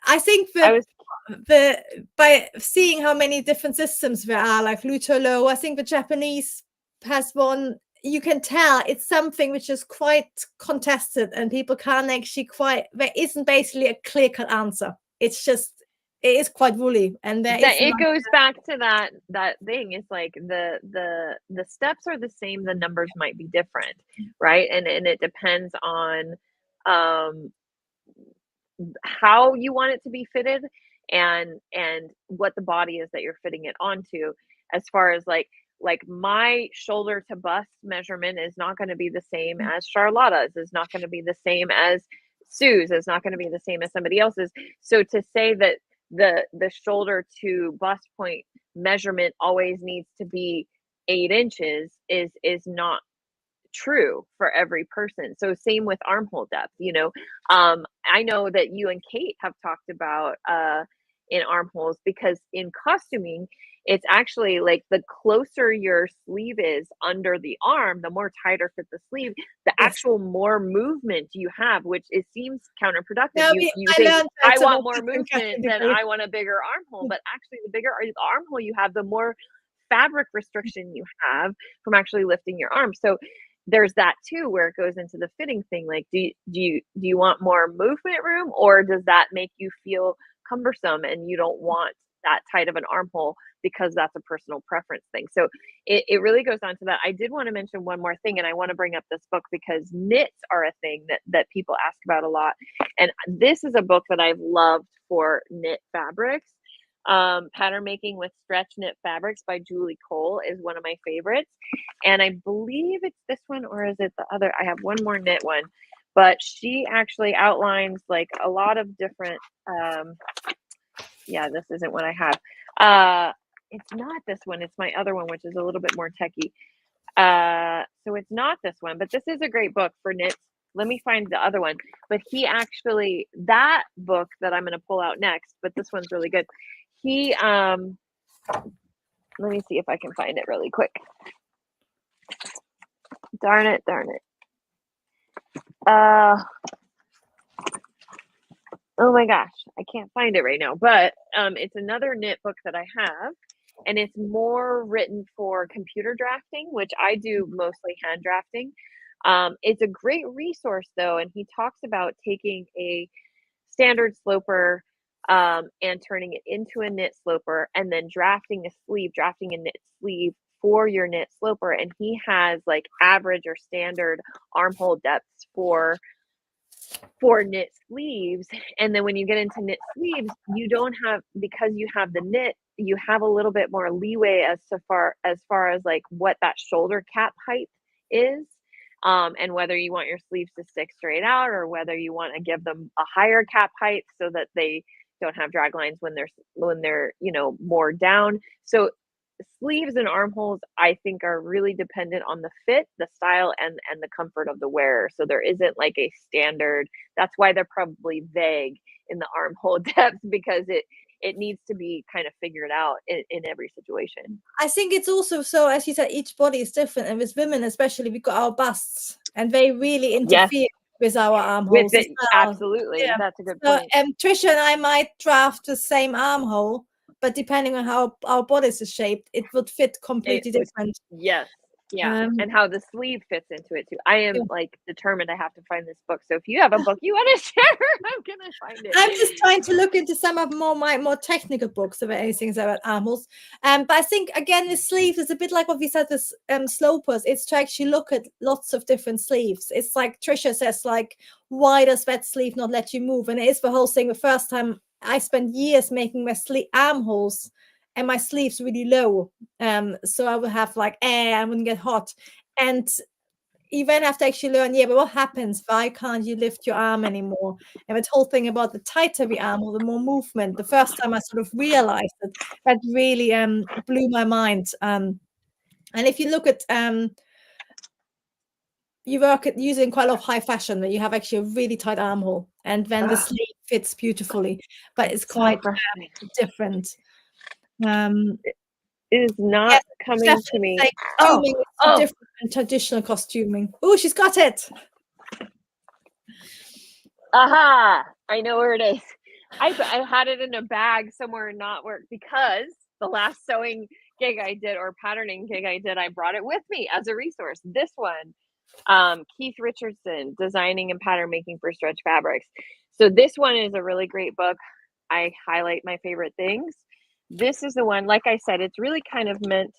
I think by seeing how many different systems there are, like Luterlo, I think the Japanese has one. You can tell it's something which is quite contested, and people can't actually there isn't basically a clear-cut answer. It's just, it is quite woolly, and
it goes back to that thing. It's like the steps are the same, the numbers might be different, right? And it depends on how you want it to be fitted, and what the body is that you're fitting it onto. As far as like my shoulder to bust measurement is not going to be the same as Charlotta's, is not going to be the same as Sue's, is not going to be the same as somebody else's. So to say that the shoulder to bust point measurement always needs to be 8 inches is not true for every person. So same with armhole depth. I know that you and Kate have talked about in armholes, because in costuming, it's actually like the closer your sleeve is under the arm, the more tighter fit the sleeve, the actual more movement you have, which it seems counterproductive. You think, I want more movement, then I want a bigger armhole. But actually, the bigger armhole you have, the more fabric restriction you have from actually lifting your arm. So there's that too, where it goes into the fitting thing. Like, do you want more movement room, or does that make you feel cumbersome and you don't want that tight of an armhole, because that's a personal preference thing? So it really goes on to that. I did want to mention one more thing, and I want to bring up this book because knits are a thing that people ask about a lot. And this is a book that I've loved for knit fabrics. Pattern Making with Stretch Knit Fabrics by Julie Cole is one of my favorites. And I believe it's this one, or is it the other? I have one more knit one, but she actually outlines like a lot of different, yeah, this isn't what I have. It's not this one. It's my other one, which is a little bit more techie. So it's not this one, but this is a great book for knits. Let me find the other one. But he actually, that book that I'm going to pull out next, but this one's really good. He, let me see if I can find it really quick. Darn it. Oh my gosh, I can't find it right now, but it's another knit book that I have, and it's more written for computer drafting, which I do mostly hand drafting. It's a great resource though, and he talks about taking a standard sloper and turning it into a knit sloper, and then drafting a knit sleeve for your knit sloper. And he has like average or standard armhole depths for knit sleeves. And then when you get into knit sleeves, you don't have, because you have the knit, you have a little bit more leeway as far as like what that shoulder cap height is. and whether you want your sleeves to stick straight out or whether you want to give them a higher cap height so that they don't have drag lines when they're more down. So sleeves and armholes, I think, are really dependent on the fit, the style, and the comfort of the wearer. So there isn't like a standard. That's why they're probably vague in the armhole depth, because it needs to be kind of figured out in every situation.
I think it's also so, as you said, each body is different, and with women especially, we got our busts, and they really
Yes,
interfere with our
with
armholes as
it,
well.
absolutely.
Yeah.
That's a good
So,
point.
Trisha and I might draft the same armhole, but depending on how our bodies is shaped, it would fit
It
completely
would,
different.
yes, yeah,
Um,
and how the sleeve fits into it too. I am
yeah.
like determined I have to find this book. So if you have a book you want to share, I'm gonna find it.
I'm just trying to look into some of my more technical books about anything about armholes. But I think again, the sleeves is a bit like what we said with slopers. It's to actually look at lots of different sleeves. It's like Trisha says, like, why does that sleeve not let you move? And it is the whole thing. The first time I spent years making my armholes and my sleeves really low. So I would have like air, I wouldn't get hot. And you then have to actually learn, yeah, but what happens? Why can't you lift your arm anymore? And that whole thing about the tighter the arm or the more movement. The first time I sort of realized it, that really blew my mind. And if you look at you work at using quite a lot of high fashion where you have actually a really tight armhole, and then the
Ugh,
sleeve fits beautifully, but it's
so
quite
frustrating.
different. Um,
It is not
yes,
coming to
Stephanie
me.
saying
Oh,
costuming is so
oh,
different than traditional costuming. Oh, she's got it.
aha! I know where it is. I had it in a bag somewhere not work because the last sewing gig I did or patterning gig I did, I brought it with me as a resource. This one, Keith Richardson, Designing and Pattern Making for Stretch Fabrics. So this one is a really great book. I highlight my favorite things. This is the one, like I said, it's really kind of meant,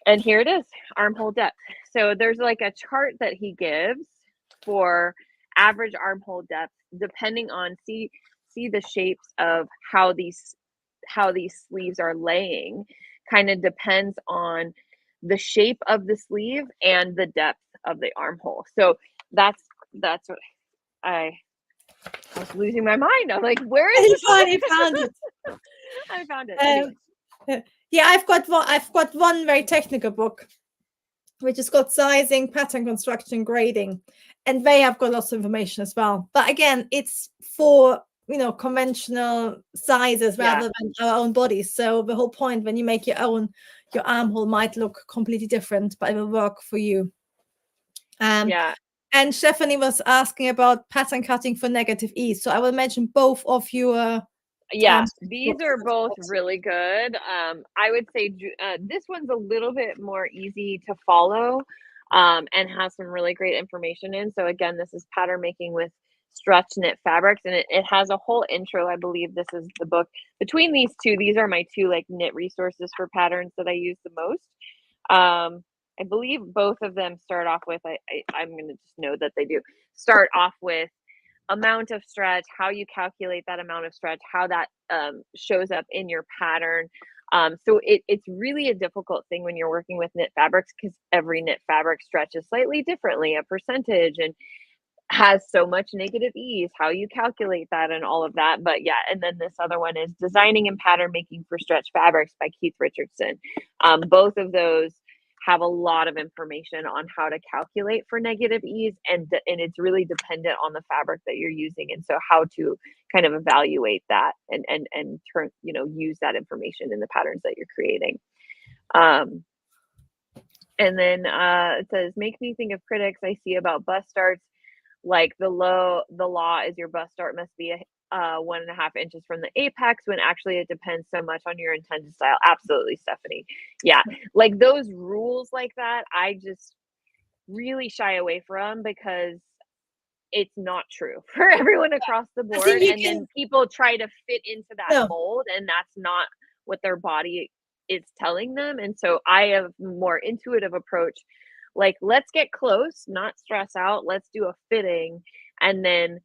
and here it is, armhole depth. So there's like a chart that he gives for average armhole depth, depending on see the shapes of how these sleeves are laying, kind of depends on the shape of the sleeve and the depth of the armhole. So that's what I was losing my mind. I'm like, where is
You
this
finally found it.
I found it
Um,
anyway.
yeah, I've got one very technical book, which has got sizing, pattern construction, grading, and they have got lots of information as well. But again, it's for conventional sizes
Yeah,
rather than our own bodies. So the whole point when you make your own, your armhole might look completely different, but it will work for you.
yeah.
And Stephanie was asking about pattern cutting for negative ease. So I will mention both of your
Yeah, these
books.
are both really good. I would say this one's a little bit more easy to follow, and has some really great information in. So again, this is pattern making with stretch knit fabrics, and it has a whole intro. I believe this is the book. Between these two, these are my two like knit resources for patterns that I use the most. I believe both of them start off with, I'm going to just know that they do start off with amount of stretch, how you calculate that amount of stretch, how that shows up in your pattern. So it's really a difficult thing when you're working with knit fabrics because every knit fabric stretches slightly differently, a percentage, and has so much negative ease, how you calculate that and all of that. But yeah, and then this other one is Designing and Pattern Making for Stretch Fabrics by Keith Richardson. Both of those have a lot of information on how to calculate for negative ease, and it's really dependent on the fabric that you're using, and so how to kind of evaluate that and turn use that information in the patterns that you're creating. And then it says, make me think of critics I see about bust starts, like the law is your bust start must be 1.5 inches from the apex, when actually it depends so much on your intended style. Absolutely, Stephanie. Yeah, like those rules like that, I just really shy away from because it's not true for everyone across the
I think
board.
you
And
can
then people try to fit into that
no.
mold, and that's not what their body is telling them. And so I have a more intuitive approach, like, let's get close, not stress out. Let's do a fitting, and then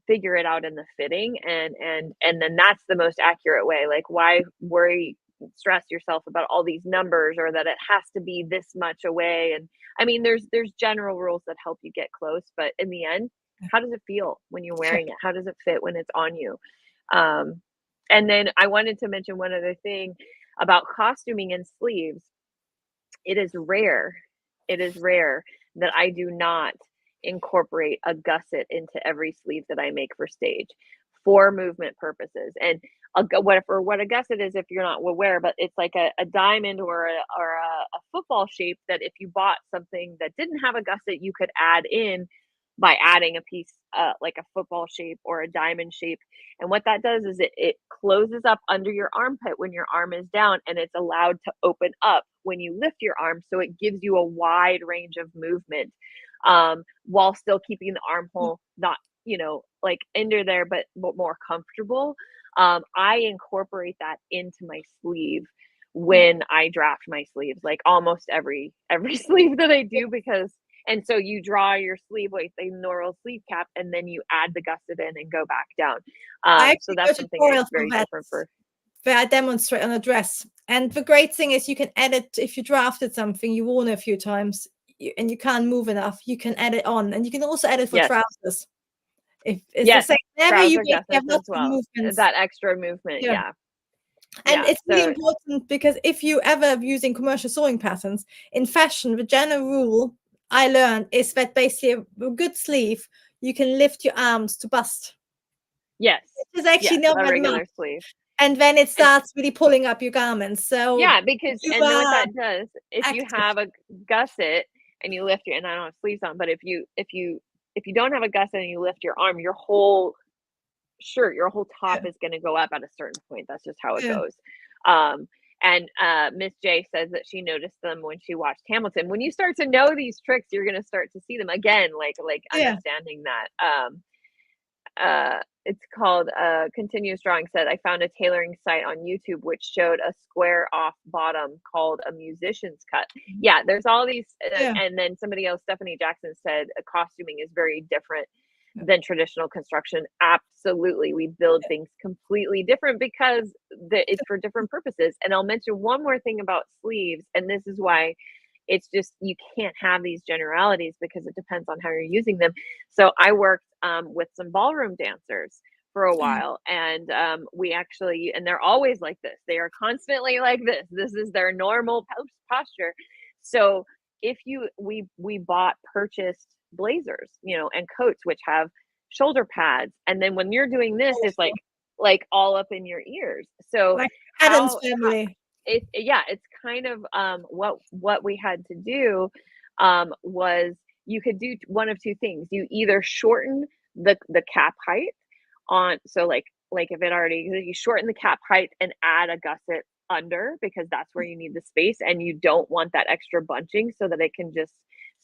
figure it out in the fitting, and then that's the most accurate way. Like, why worry stress yourself about all these numbers or that it has to be this much away. And I mean, there's general rules that help you get close, but in the end, how does it feel when you're
Sure.
wearing it? How does it fit when it's on you? Um, and then I wanted to mention one other thing about costuming and sleeves. It is rare. It is rare that I do not incorporate a gusset into every sleeve that I make for stage for movement purposes. And what a gusset is, if you're not aware, but it's like a diamond or a football shape that if you bought something that didn't have a gusset, you could add in by adding a piece like a football shape or a diamond shape. And what that does is it closes up under your armpit when your arm is down, and it's allowed to open up when you lift your arm. So it gives you a wide range of movement, while still keeping the armhole not, like under there, but more comfortable. I incorporate that into my sleeve when I draft my sleeves, like almost every sleeve that I do, because and so you draw your sleeve with a normal sleeve cap, and then you add the gusset in and go back down.
I
So
actually go
that's something
tutorial
that's
for
very
that,
different for.
where I demonstrate on a dress. And the great thing is you can edit if you drafted something, you worn it a few times, and you can't move enough, you can add it on. And you can also edit for
Yes,
trousers. If it's the
yes,
same, whenever you
trouser
make, you have
gussets as
lots of
well.
movements.
That extra movement,
Yeah.
yeah,
And
yeah.
it's really important, because if you ever using commercial sewing patterns in fashion, the general rule I learned is that basically a good sleeve, you can lift your arms to bust.
Yes,
It's actually
yes,
not
a
that much.
regular sleeve.
And then it
And
starts really pulling up your garments. So
yeah, because
you
and then what
are
that does, if you
active.
have a gusset and you lift your, and I don't have sleeves on, but if you don't have a gusset and you lift your arm, your whole shirt, your whole top
Yeah.
is going to go up at a certain point. That's just how it
Yeah.
goes. And Miss J says that she noticed them when she watched Hamilton. When you start to know these tricks, you're going to start to see them again, like
Yeah.
understanding that. It's called Continuous Drawing said, I found a tailoring site on YouTube which showed a square off bottom called a musician's cut. Yeah, there's all these.
Yeah.
And then somebody else, Stephanie Jackson, said costuming is very different
Yeah.
than traditional construction. Absolutely. We build things completely different because it's for different purposes. And I'll mention one more thing about sleeves, and this is why it's just you can't have these generalities because it depends on how you're using them. So I worked with some ballroom dancers for a while, and we actually, and they're always like this. They are constantly like this. This is their normal posture. So if we purchased blazers, and coats which have shoulder pads, and then when you're doing this, it's like all up in your ears. So
Like Adam's
how
family.
yeah, it's kind of what we had to do was you could do one of two things. You either shorten the cap height on, so like if it already exists, you shorten the cap height and add a gusset under, because that's where you need the space and you don't want that extra bunching, so that it can just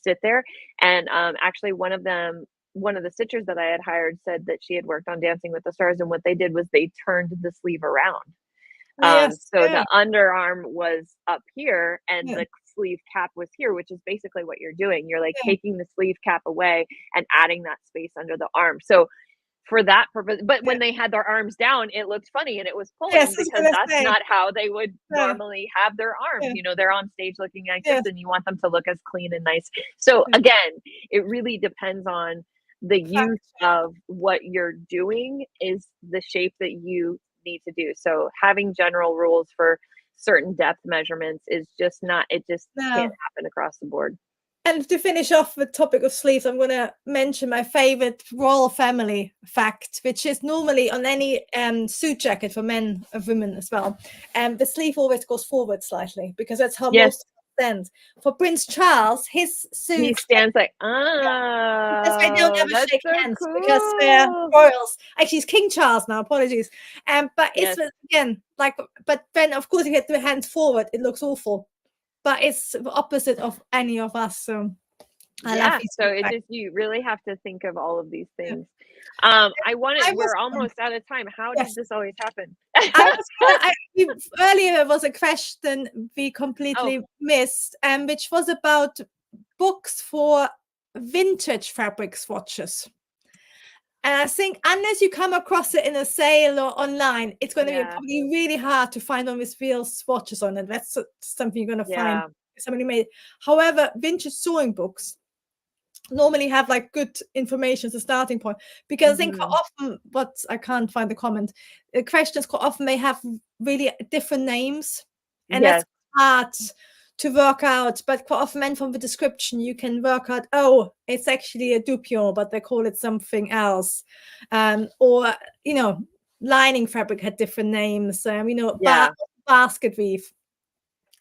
sit there. And actually one of the stitchers that I had hired said that she had worked on Dancing with the Stars, and what they did was they turned the sleeve around.
Yes.
So
Yeah.
the underarm was up here and
Yeah.
the sleeve cap was here, which is basically what you're doing. You're like
Yeah.
taking the sleeve cap away and adding that space under the arm. So for that purpose, but
Yeah.
when they had their arms down, it looked funny and it was
Yes,
pulling,
I was
because
gonna
that's
say.
not how they would
Yeah.
normally have their arms.
Yeah.
They're on stage looking like this,
Yes.
and you want them to look as clean and nice. So
Yeah.
again, it really depends on the use
Function.
of what you're doing is the shape that you need to do. So having general rules for certain depth measurements is just not, it just can't
No.
happen across the board.
And to finish off the topic of sleeves, I'm going to mention my favorite royal family fact, which is normally on any suit jacket for men and women as well. The sleeve always goes forward slightly, because that's how
Yes,
most stand. For Prince Charles, his
he
suits,
stands like,
that's why they'll
oh,
never
that's
shake
so
hands, because they're
cool.
royals. Actually, it's King Charles now. Apologies. But
Yes.
it's again like, but then of course, if you get the hands forward, it looks awful. But it's the opposite of any of us. So I love
Yeah,
these
so it
feedback.
just, you really have to think of all of these
Yeah.
things.
I was
We're almost out of time. How
yes.
did this always happen?
Earlier there was a question we completely
Oh,
missed, which was about books for vintage fabric swatches. And I think unless you come across it in a sale or online, it's going to be
Yeah.
probably really hard to find one with real swatches on it. That's something you're going to find
Yeah.
somebody made. However, vintage sewing books normally have like good information as a starting point, because I think quite
Hmm.
often, what I can't find the comment, questions quite often may have really different names, and that's
Yes.
hard to work out. But quite often, then from the description, you can work out, oh, it's actually a dupion, but they call it something else, or you know, lining fabric had different names.
Yeah.
Basket weave.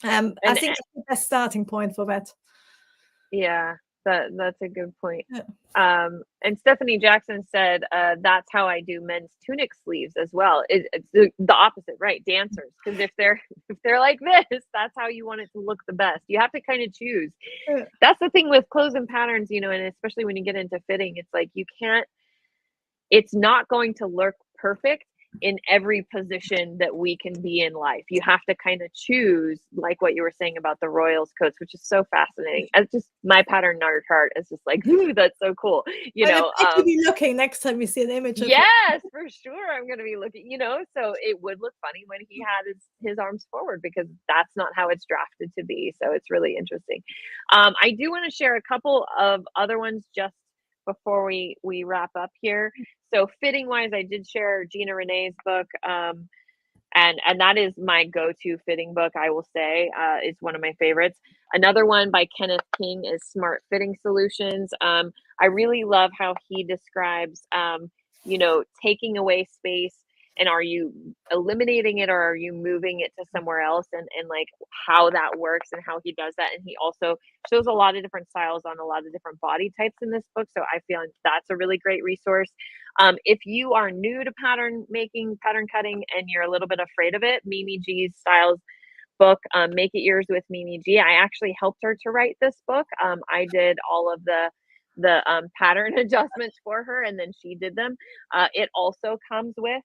I
And
think that's the best starting point for that.
yeah, that's a good point.
Yeah.
And Stephanie Jackson said, "That's how I do men's tunic sleeves as well. It's the opposite, right? Dancers, because if they're like this, that's how you want it to look the best. You have to kind of choose.
Yeah.
That's the thing with clothes and patterns, and especially when you get into fitting, it's like you can't. It's not going to look perfect in every position that we can be in life. You have to kind of choose, like what you were saying about the Royals coats, which is so fascinating. It's just my pattern nerd chart is just like, ooh, that's so cool.
I will definitely be looking next time you see an image of it.
Yes, for sure. I'm gonna be looking, so it would look funny when he had his arms forward because that's not how it's drafted to be. So it's really interesting. I do want to share a couple of other ones just before we wrap up here. So fitting wise, I did share Gina Renee's book. And that is my go-to fitting book, I will say. It's one of my favorites. Another one by Kenneth King is Smart Fitting Solutions. I really love how he describes, taking away space, and are you eliminating it or are you moving it to somewhere else, and like how that works and how he does that. And he also shows a lot of different styles on a lot of different body types in this book. So I feel like that's a really great resource. If you are new to pattern making, pattern cutting, and you're a little bit afraid of it, Mimi G's styles book, Make It Yours with Mimi G. I actually helped her to write this book. I did all of the pattern adjustments for her, and then she did them. It also comes with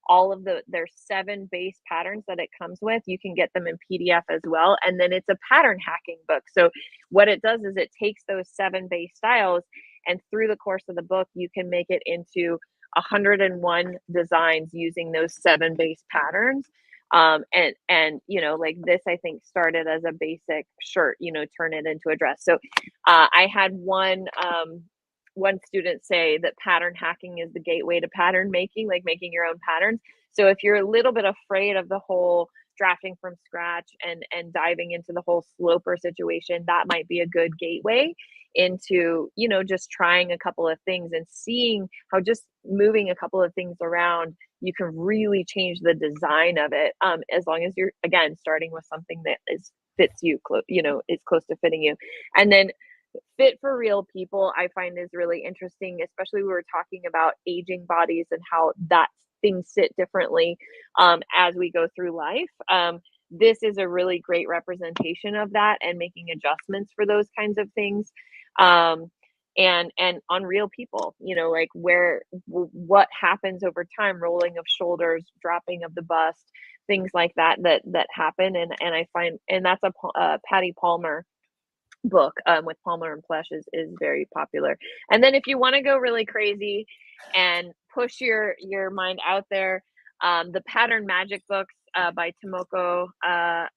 all of there's 7 base patterns that it comes with. You can get them in PDF as well, and then it's a pattern hacking book. So what it does is it takes those 7 base styles, and through the course of the book, you can make it into 101 designs using those 7 base patterns. And like this, I think started as a basic shirt, turn it into a dress. So I had one student say that pattern hacking is the gateway to pattern making, like making your own patterns. So if you're a little bit afraid of the whole drafting from scratch and diving into the whole sloper situation, that might be a good gateway into, just trying a couple of things and seeing how just moving a couple of things around, you can really change the design of it. As long as you're, again, starting with something that fits you, is close to fitting you. And then fit for real people, I find is really interesting, especially we were talking about aging bodies and how that things sit differently as we go through life. This is a really great representation of that and making adjustments for those kinds of things. And on real people, like what happens over time, rolling of shoulders, dropping of the bust, things like that happen. And I find, and that's a Patty Palmer book, with Palmer and Plesh is very popular. And then if you want to go really crazy and push your mind out there, the Pattern Magic books by Tomoko, I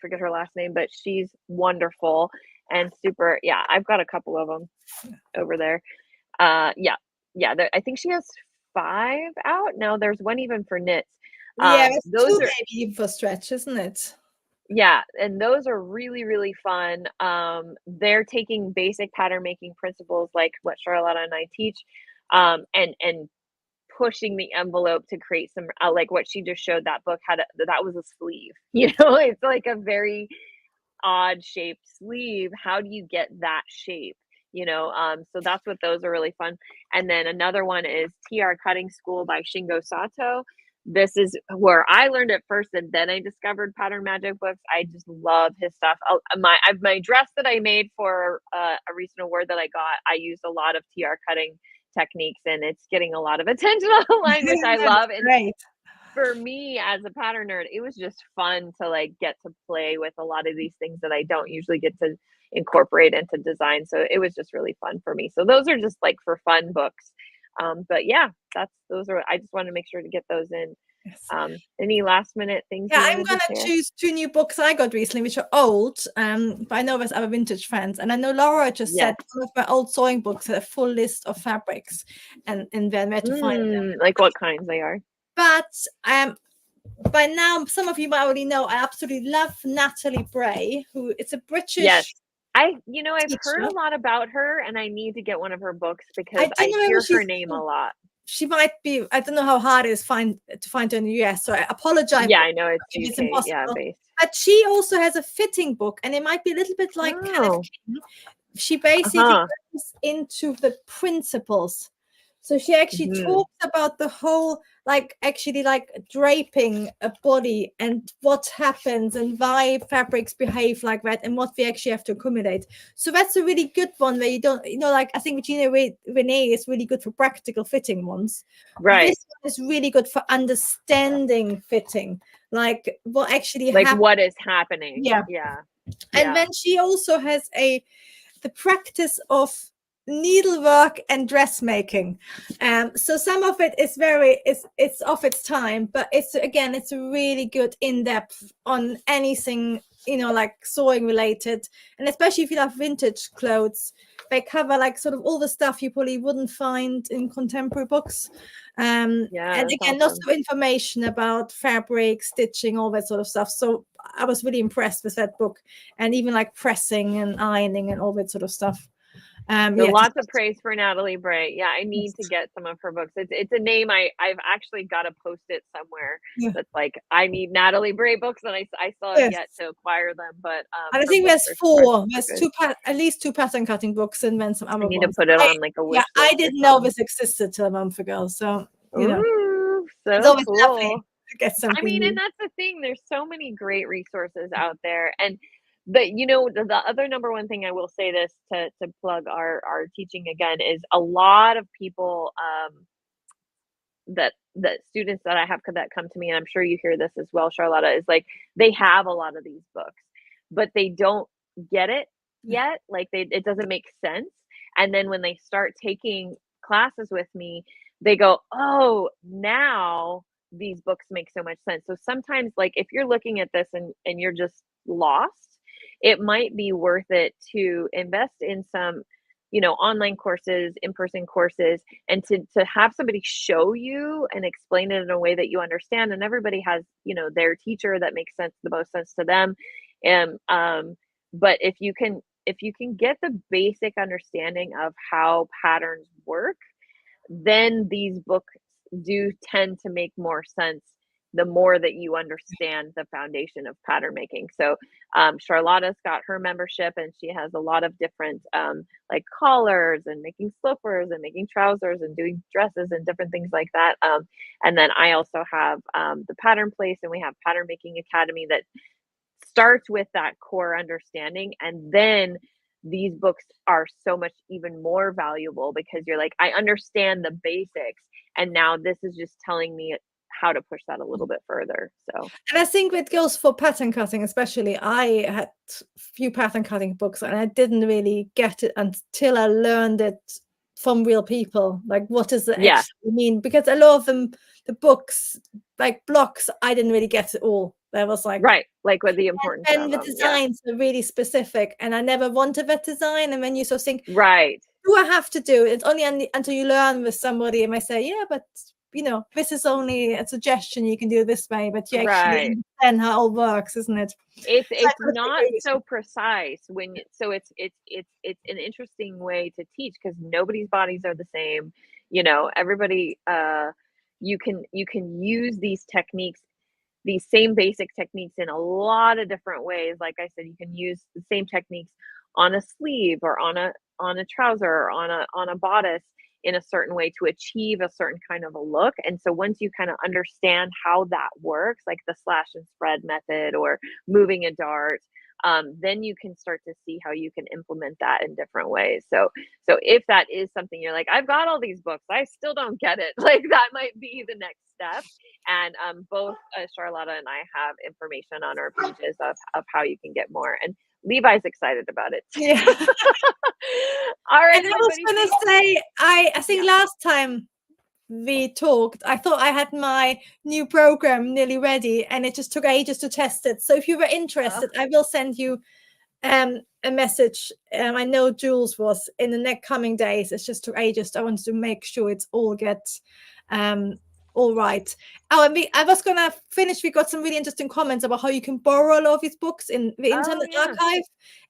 forget her last name, but she's wonderful and super. Yeah, I've got a couple of them over there. Yeah, I think she has 5 out now. There's one even for knits.
Yeah, it's
Those
too
are
maybe for stretch, isn't it?
Yeah, and those are really, really fun. They're taking basic pattern making principles like what Charlotta and I teach, and pushing the envelope to create some, like what she just showed. That book that was a sleeve. It's like a very odd shaped sleeve. How do you get that shape? So that's what those are really fun. And then another one is TR Cutting School by Shingo Sato. This is where I learned it first, and then I discovered Pattern Magic books. I just love his stuff. My dress that I made for a recent award that I got, I used a lot of TR cutting techniques, and it's getting a lot of attention online, which I
That's
love. And
great.
for me as a pattern nerd, it was just fun to like get to play with a lot of these things that I don't usually get to incorporate into design. So it was just really fun for me. So those are just like for fun books. But yeah, those are, I just wanted to make sure to get those in.
Yes.
Any last minute things
Yeah,
you
I'm
wanted to
gonna
share?
choose 2 new books I got recently, which are old, but I know there's other vintage fans, and I know Laura just said
Yes.
one of my old sewing books had a full list of fabrics and then where to find them.
Like what kinds they are?
But by now, some of you might already know I absolutely love Natalie Bray, who is a
Yes.
British
I've heard
teacher.
a lot about her, and I need to get one of her books
I
because
don't
I
know whether
hear her name a lot.
she might be. I don't know how hard it is to find her in the US, so I apologize
Yeah, I know it's
if it's
UK, yeah,
impossible.
based.
But she also has a fitting book, and it might be a little bit like Kenneth
Oh,
King. She basically
uh-huh.
goes into the principles. So she actually
Hmm.
talks about the whole, like actually like draping a body and what happens and why fabrics behave like that and what we actually have to accommodate. So that's a really good one where you don't, like I think Regina Renee is really good for practical fitting ones.
Right.
This one is really good for understanding fitting, like what actually
Like
happens.
what is happening?
Yeah.
Yeah.
And
Yeah.
then she also has the practice of needlework and dressmaking. So some of it is it's of its time, but it's really good in depth on anything like sewing related, and especially if you love vintage clothes. They cover like sort of all the stuff you probably wouldn't find in contemporary books.
Yeah,
And
that's
again, lots
awesome.
of information about fabric, stitching, all that sort of stuff. So I was really impressed with that book, and even like pressing and ironing and all that sort of stuff.
So
Yes,
lots of praise for Natalie Bray. Yeah, I need to get some of her books. It's a name I've actually got to post it somewhere.
yeah,
That's like I need Natalie Bray books, and I still have yet
yes.
to acquire them. But
And I
her
think
books
there's
are
four.
super
There's
good.
at least two pattern cutting books, and then some
I
other
need to
ones.
put it on like a
Yeah,
wish
I
list or
didn't know
something.
this existed till a month ago. So
Ooh,
it's
so
always lovely
cool.
to get
I
something
mean, and
new.
that's the thing. There's so many great resources out there, and the other number one thing I will say this to plug our teaching again is a lot of people that students that I have that come to me, and I'm sure you hear this as well, Charlotta, is like they have a lot of these books, but they don't get it yet. Like it doesn't make sense. And then when they start taking classes with me, they go, "Oh, now these books make so much sense." So sometimes, like if you're looking at this and you're just lost, it might be worth it to invest in some, online courses, in-person courses, and to have somebody show you and explain it in a way that you understand. And everybody has, their teacher that makes the most sense to them. And but if you can get the basic understanding of how patterns work, then these books do tend to make more sense the more that you understand the foundation of pattern making. So Charlotta's got her membership, and she has a lot of different like collars and making slippers and making trousers and doing dresses and different things like that. And then I also have the pattern place, and we have pattern making academy that starts with that core understanding, and then these books are so much even more valuable because you're like, I understand the basics, and now this is just telling me how to push that a little bit further. So
And I think it goes for pattern cutting, especially. I had few pattern cutting books, and I didn't really get it until I learned it from real people. Like, what does it
yeah,
actually mean? Because a lot of them, the books, like blocks, I didn't really get it all. There was like,
right, like with the importance
and
of
the
them. Yeah,
designs are really specific, and I never wanted that design. And then you sort of think,
right,
do I have to do it? It's only until you learn with somebody and they say, yeah, but this is only a suggestion, you can do it this way, but you actually
right.
understand how it all works, isn't it? So I
It's
totally
not
agree with you.
so precise so it's an interesting way to teach because nobody's bodies are the same. Everybody you can use these techniques, these same basic techniques, in a lot of different ways. Like I said, you can use the same techniques on a sleeve or on a trouser or on a bodice in a certain way to achieve a certain kind of a look. And so once you kind of understand how that works, like the slash and spread method or moving a dart, then you can start to see how you can implement that in different ways. So if that is something you're like, I've got all these books, I still don't get it, like that might be the next step. And both Charlotta and I have information on our pages of how you can get more. And Levi's excited about it.
Yeah.
All right,
And I was
everybody.
going to say, I think
Yeah.
last time we talked, I thought I had my new program nearly ready, and it just took ages to test it. So if you were interested, I will send you a message. I know Jules was in the next coming days. It's just took ages. I wanted to make sure it's all all right. Oh, and I was gonna finish. We got some really interesting comments about how you can borrow a lot of these books in the Internet
Yeah.
Archive.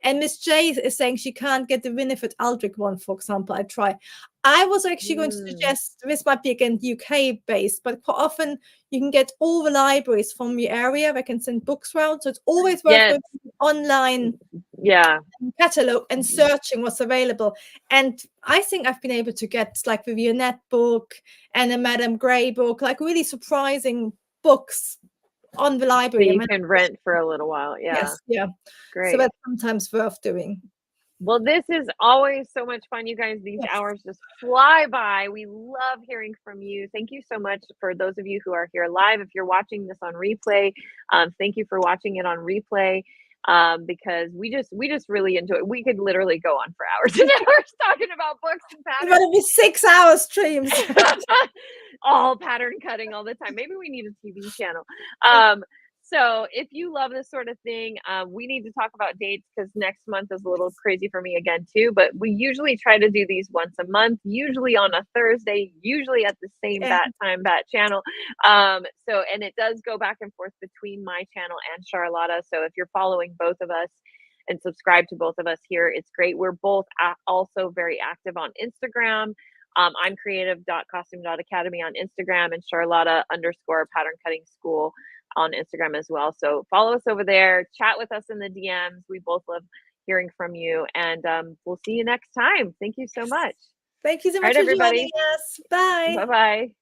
And Miss J is saying she can't get the Winifred Aldrich one, for example. I try. I was actually going to suggest, this might be again UK based, but quite often you can get all the libraries from your area that can send books around. So it's always worth going online catalog and searching what's available. And I think I've been able to get like the Vionette book and a Madame Grey book, like really surprising books on the library.
So you can rent for a little while. Yeah.
Yes. Yeah.
Great.
So that's sometimes worth doing.
Well, this is always so much fun, you guys. These hours just fly by. We love hearing from you. Thank you so much for those of you who are here live. If you're watching this on replay, thank you for watching it on replay, because we just really enjoy it. We could literally go on for hours and hours talking about books and patterns.
It's gonna be 6-hour streams.
All pattern cutting all the time. Maybe we need a TV channel. So if you love this sort of thing, we need to talk about dates, because next month is a little crazy for me again too, but we usually try to do these once a month, usually on a Thursday, usually at the same bat channel. And it does go back and forth between my channel and Charlotta. So if you're following both of us and subscribe to both of us here, it's great. We're both also very active on Instagram. I'm creative.costume.academy on Instagram, and Charlotta _pattern cutting school on Instagram as well. So follow us over there, chat with us in the DMs. We both love hearing from you, and we'll see you next time. Thank you so much.
Thank you so much
for
joining us. Bye.
Bye-bye.